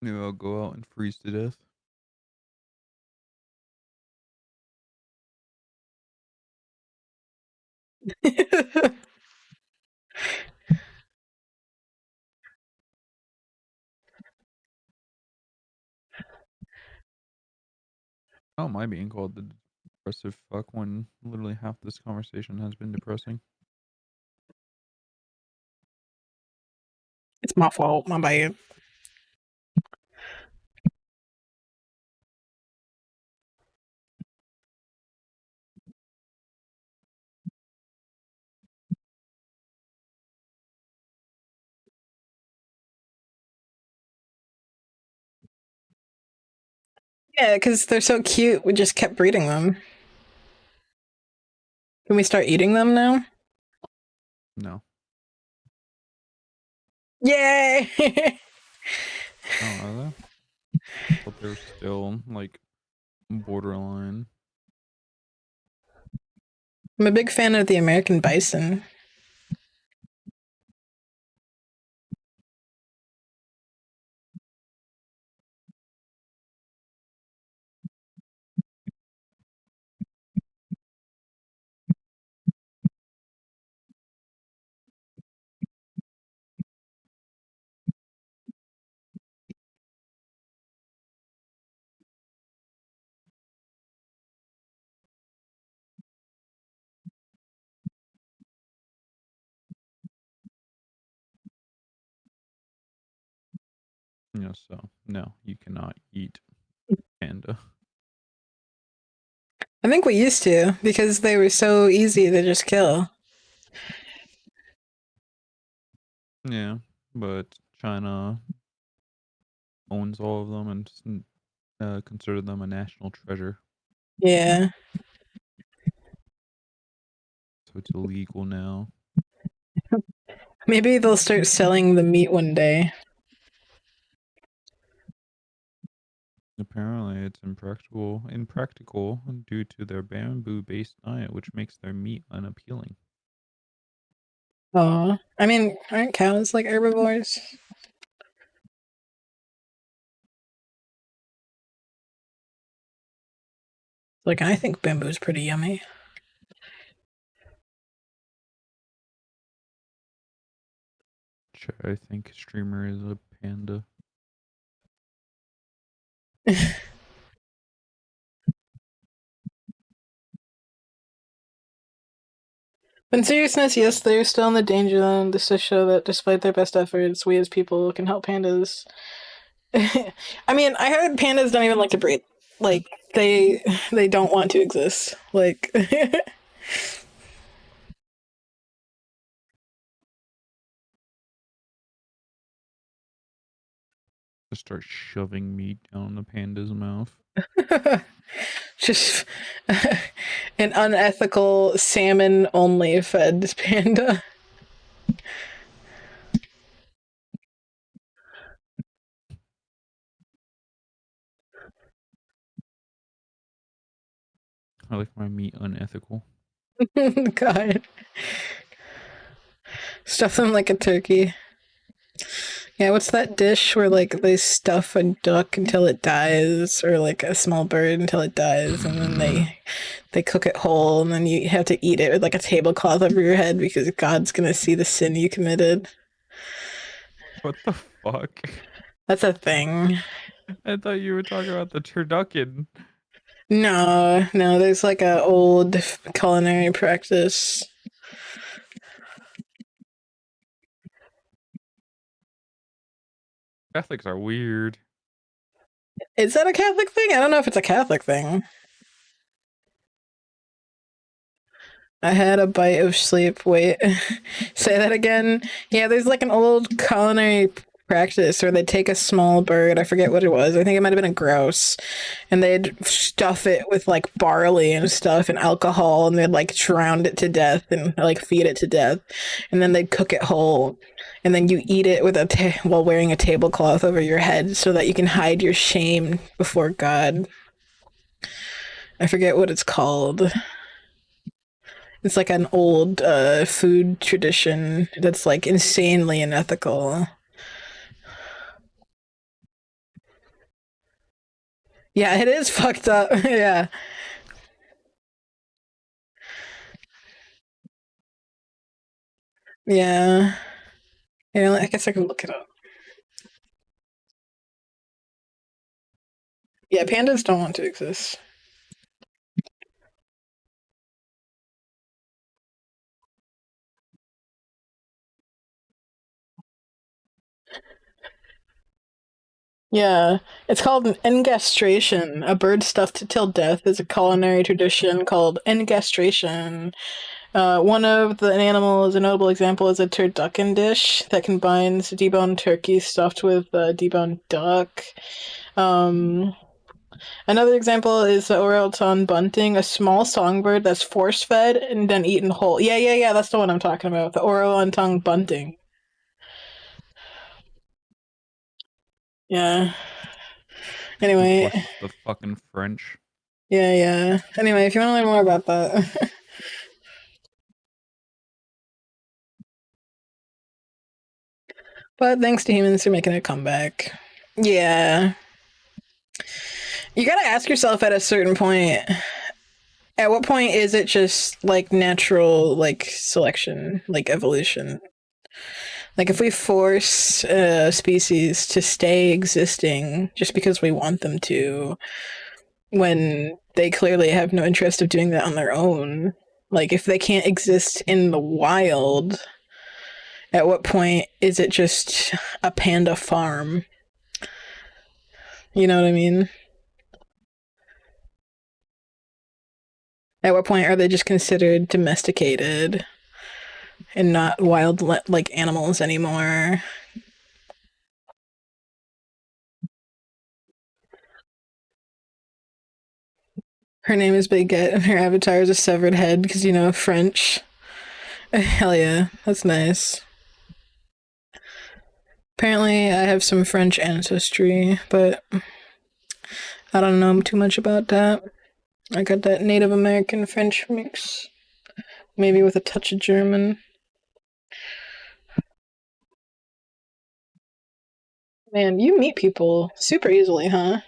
Maybe I'll go out and freeze to death. How am I being called the depressive fuck when literally half this conversation has been depressing? It's my fault, my bad. Yeah, because they're so cute, we just kept breeding them. Can we start eating them now? No. Yay! Oh, are they? I thought they were still like borderline. I'm a big fan of the American bison. Yeah, so no, you cannot eat panda. I think we used to because they were so easy to just kill. Yeah, but China owns all of them and considered them a national treasure, Yeah. so it's illegal now. Maybe they'll start selling the meat one day. Apparently, it's impractical due to their bamboo-based diet, which makes their meat unappealing. Oh, I mean, aren't cows like herbivores? Like, I think bamboo's pretty yummy. I think streamer is a panda. But in seriousness, yes, they're still in the danger zone. This to show that despite their best efforts, we as people can help pandas. I mean, I heard pandas don't even like to breathe. Like they don't want to exist. Like Just start shoving meat down the panda's mouth. just an unethical salmon only fed panda. I like my meat unethical. God. Stuff them like a turkey. Yeah, what's that dish where like they stuff a duck until it dies, or like a small bird until it dies, and then they cook it whole, and then you have to eat it with like a tablecloth over your head because God's gonna see the sin you committed. What the fuck? That's a thing. I thought you were talking about the turducken. No, no, there's like a old culinary practice. Catholics are weird. Is that a Catholic thing? I don't know if it's a Catholic thing. I had a bite of sleep. Wait, say that again. Yeah, there's like an old culinary practice where they take a small bird. I forget what it was. I think it might have been a grouse, and they'd stuff it with like barley and stuff and alcohol, and they'd like drown it to death and like feed it to death, and then they'd cook it whole, and then you eat it with while wearing a tablecloth over your head so that you can hide your shame before God. I forget what it's called. It's like an old food tradition that's like insanely unethical. Yeah, it is fucked up. Yeah. Yeah. Yeah, I guess I can look it up. Yeah, pandas don't want to exist. Yeah, it's called an engastration. A bird stuffed till death is a culinary tradition called engastration. One of the animals, a notable example, is a turducken dish that combines deboned turkey stuffed with deboned duck. Um, Another example is the Orelton bunting, a small songbird that's force fed and then eaten whole. Yeah, yeah, yeah, that's the one I'm talking about. The Orelton bunting. Yeah. Anyway, Bless the fucking French. yeah, yeah. Anyway, if you want to learn more about that. But thanks to humans for making a comeback. Yeah. You gotta ask yourself at a certain point, at what point is it just like natural, like selection, like evolution? Like if we force a species to stay existing just because we want them to, when they clearly have no interest of doing that on their own, like if they can't exist in the wild, at what point is it just a panda farm? You know what I mean? At what point are they just considered domesticated and not wild like animals anymore? Her name is Baguette, and her avatar is a severed head because you know French. Hell yeah, that's nice. Apparently, I have some French ancestry, but I don't know too much about that. I got that Native American French mix, maybe with a touch of German. Man, you meet people super easily, huh?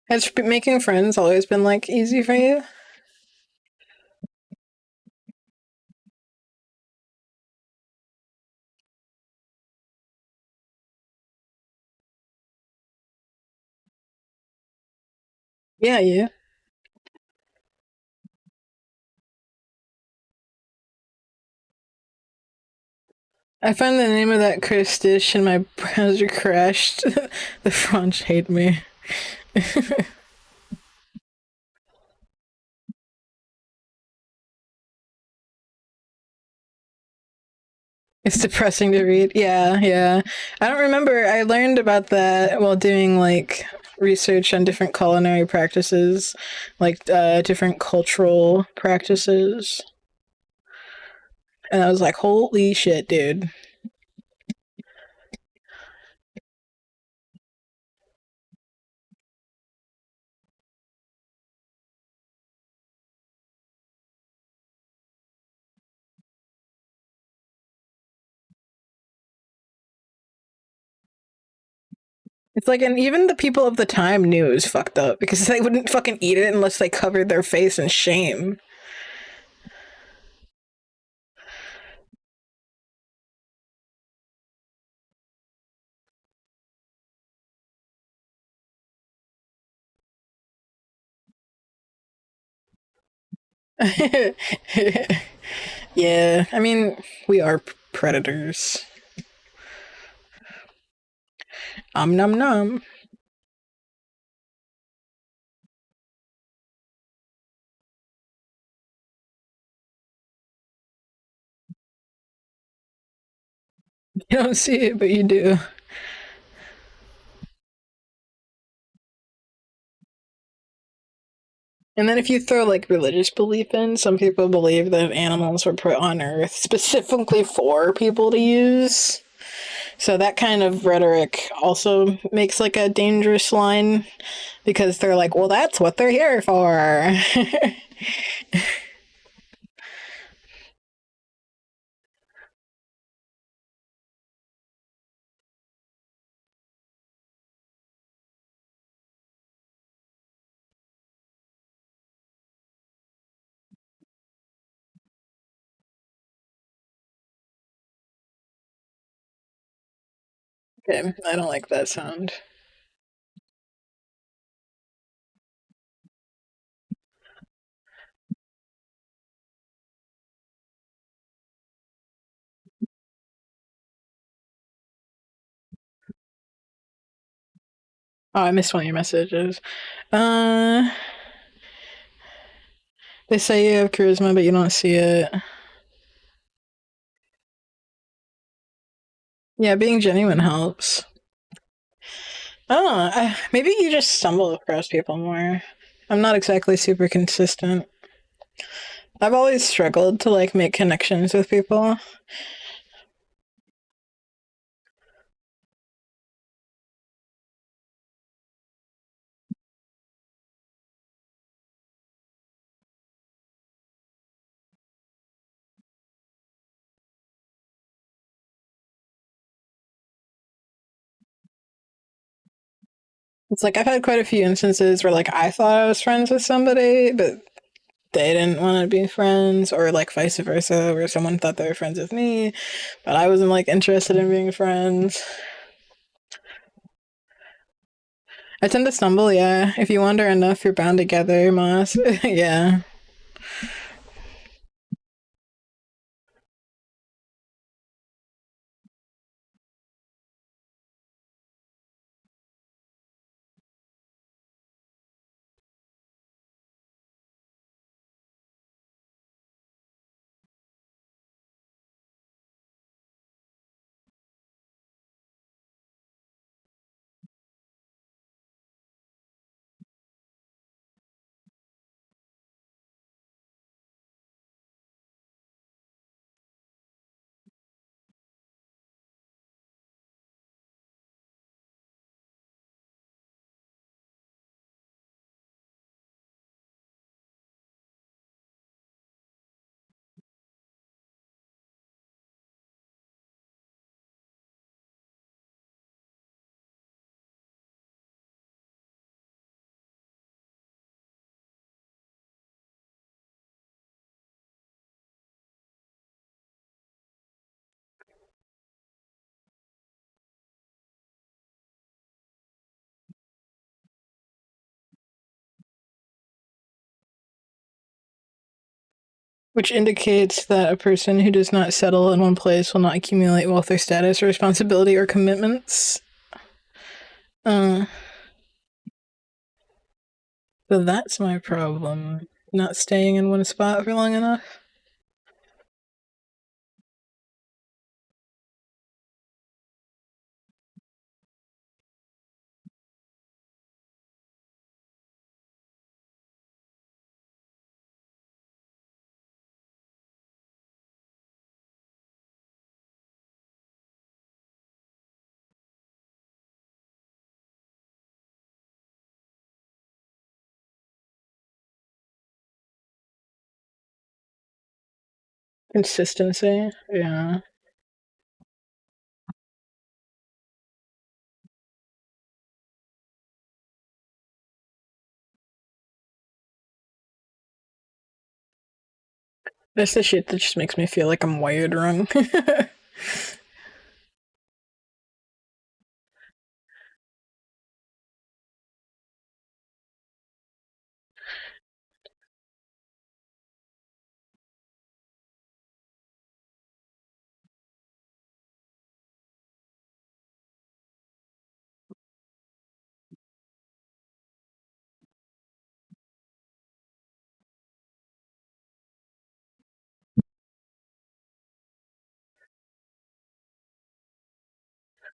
Has making friends always been like easy for you? Yeah, yeah. I found the name of that Chris dish and my browser crashed. The French hate me. It's depressing to read. Yeah, yeah. I don't remember. I learned about that while doing like research on different culinary practices, like different cultural practices. And I was like, holy shit, dude. It's like, and even the people of the time knew it was fucked up because they wouldn't fucking eat it unless they covered their face in shame. Yeah, I mean, we are predators. Nom nom. You don't see it, but you do. And then if you throw like religious belief in, some people believe that animals were put on Earth specifically for people to use. So that kind of rhetoric also makes like a dangerous line because they're like, well, that's what they're here for. Okay, I don't like that sound. Oh, I missed one of your messages. Uh, they say you have charisma, but you don't see it. Yeah, being genuine helps. I don't know. Maybe you just stumble across people more. I'm not exactly super consistent. I've always struggled to like make connections with people. It's like I've had quite a few instances where like I thought I was friends with somebody, but they didn't want to be friends, or like vice versa, where someone thought they were friends with me, but I wasn't like interested in being friends. I tend to stumble, yeah. If you wander enough, you're bound together, Moss. Yeah. which indicates that a person who does not settle in one place will not accumulate wealth or status or responsibility or commitments. So that's my problem. Not staying in one spot for long enough. Consistency, yeah. That's the shit that just makes me feel like I'm wired wrong.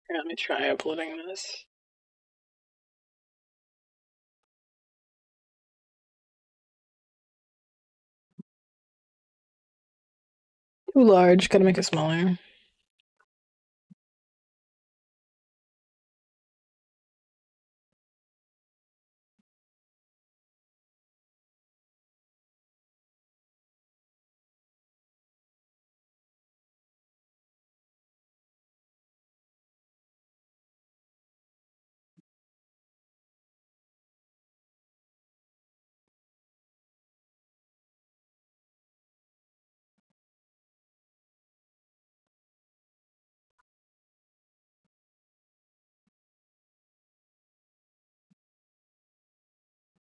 Here, let me try uploading this. Too large, gotta make it smaller.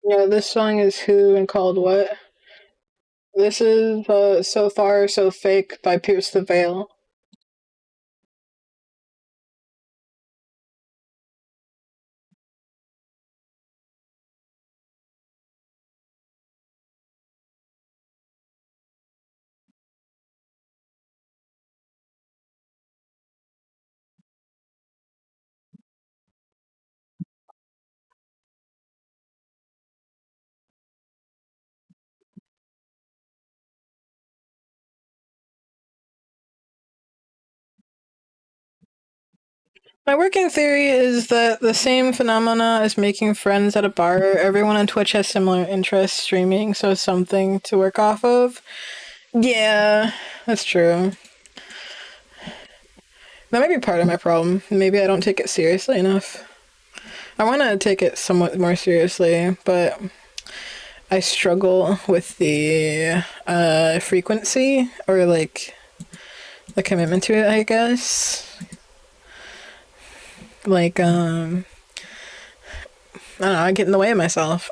Yeah, this song is Who and called what? This is So Far So Fake by Pierce the Veil. My working theory is that the same phenomena as making friends at a bar, everyone on Twitch has similar interests streaming, so it's something to work off of. Yeah, that's true. That might be part of my problem. Maybe I don't take it seriously enough. I want to take it somewhat more seriously, but I struggle with the frequency or like the commitment to it, I guess. Like, I don't know, I get in the way of myself.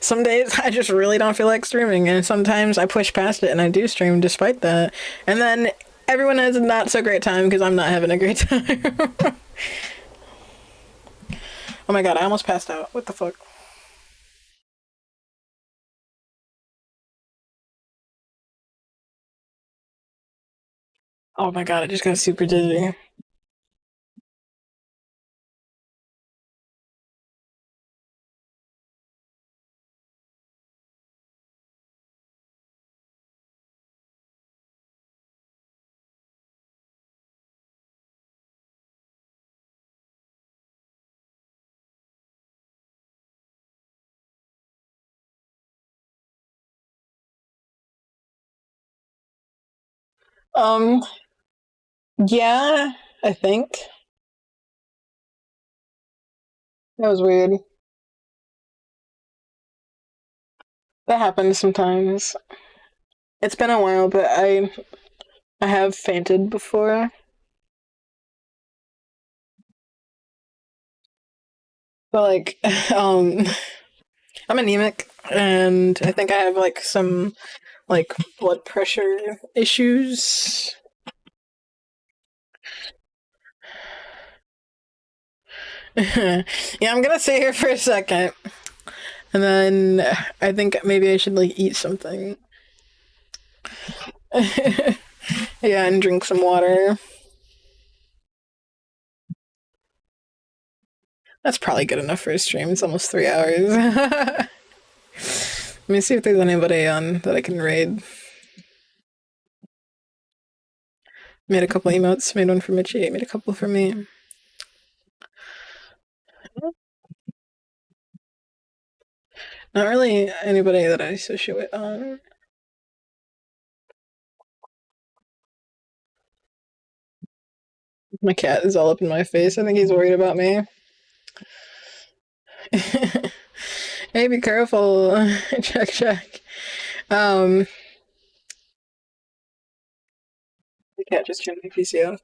Some days I just really don't feel like streaming, and sometimes I push past it and I do stream despite that. And then everyone has a not so great time because I'm not having a great time. Oh my god, I almost passed out. What the fuck? Oh my god, I just got super dizzy. Um, yeah, I think. That was weird. That happens sometimes. It's been a while, but I have fainted before. But like, um, I'm anemic, and I think I have like some like blood pressure issues. Yeah, I'm gonna sit here for a second. And then I think maybe I should like eat something. Yeah, and drink some water. That's probably good enough for a stream. It's almost 3 hours. Let me see if there's anybody on that I can raid. Made a couple emotes. Made one for Mitchie. Made a couple for me. Not really anybody that I associate with. My cat is all up in my face. I think he's worried about me. Hey, be careful. Check, check. The cat just turned my PC off.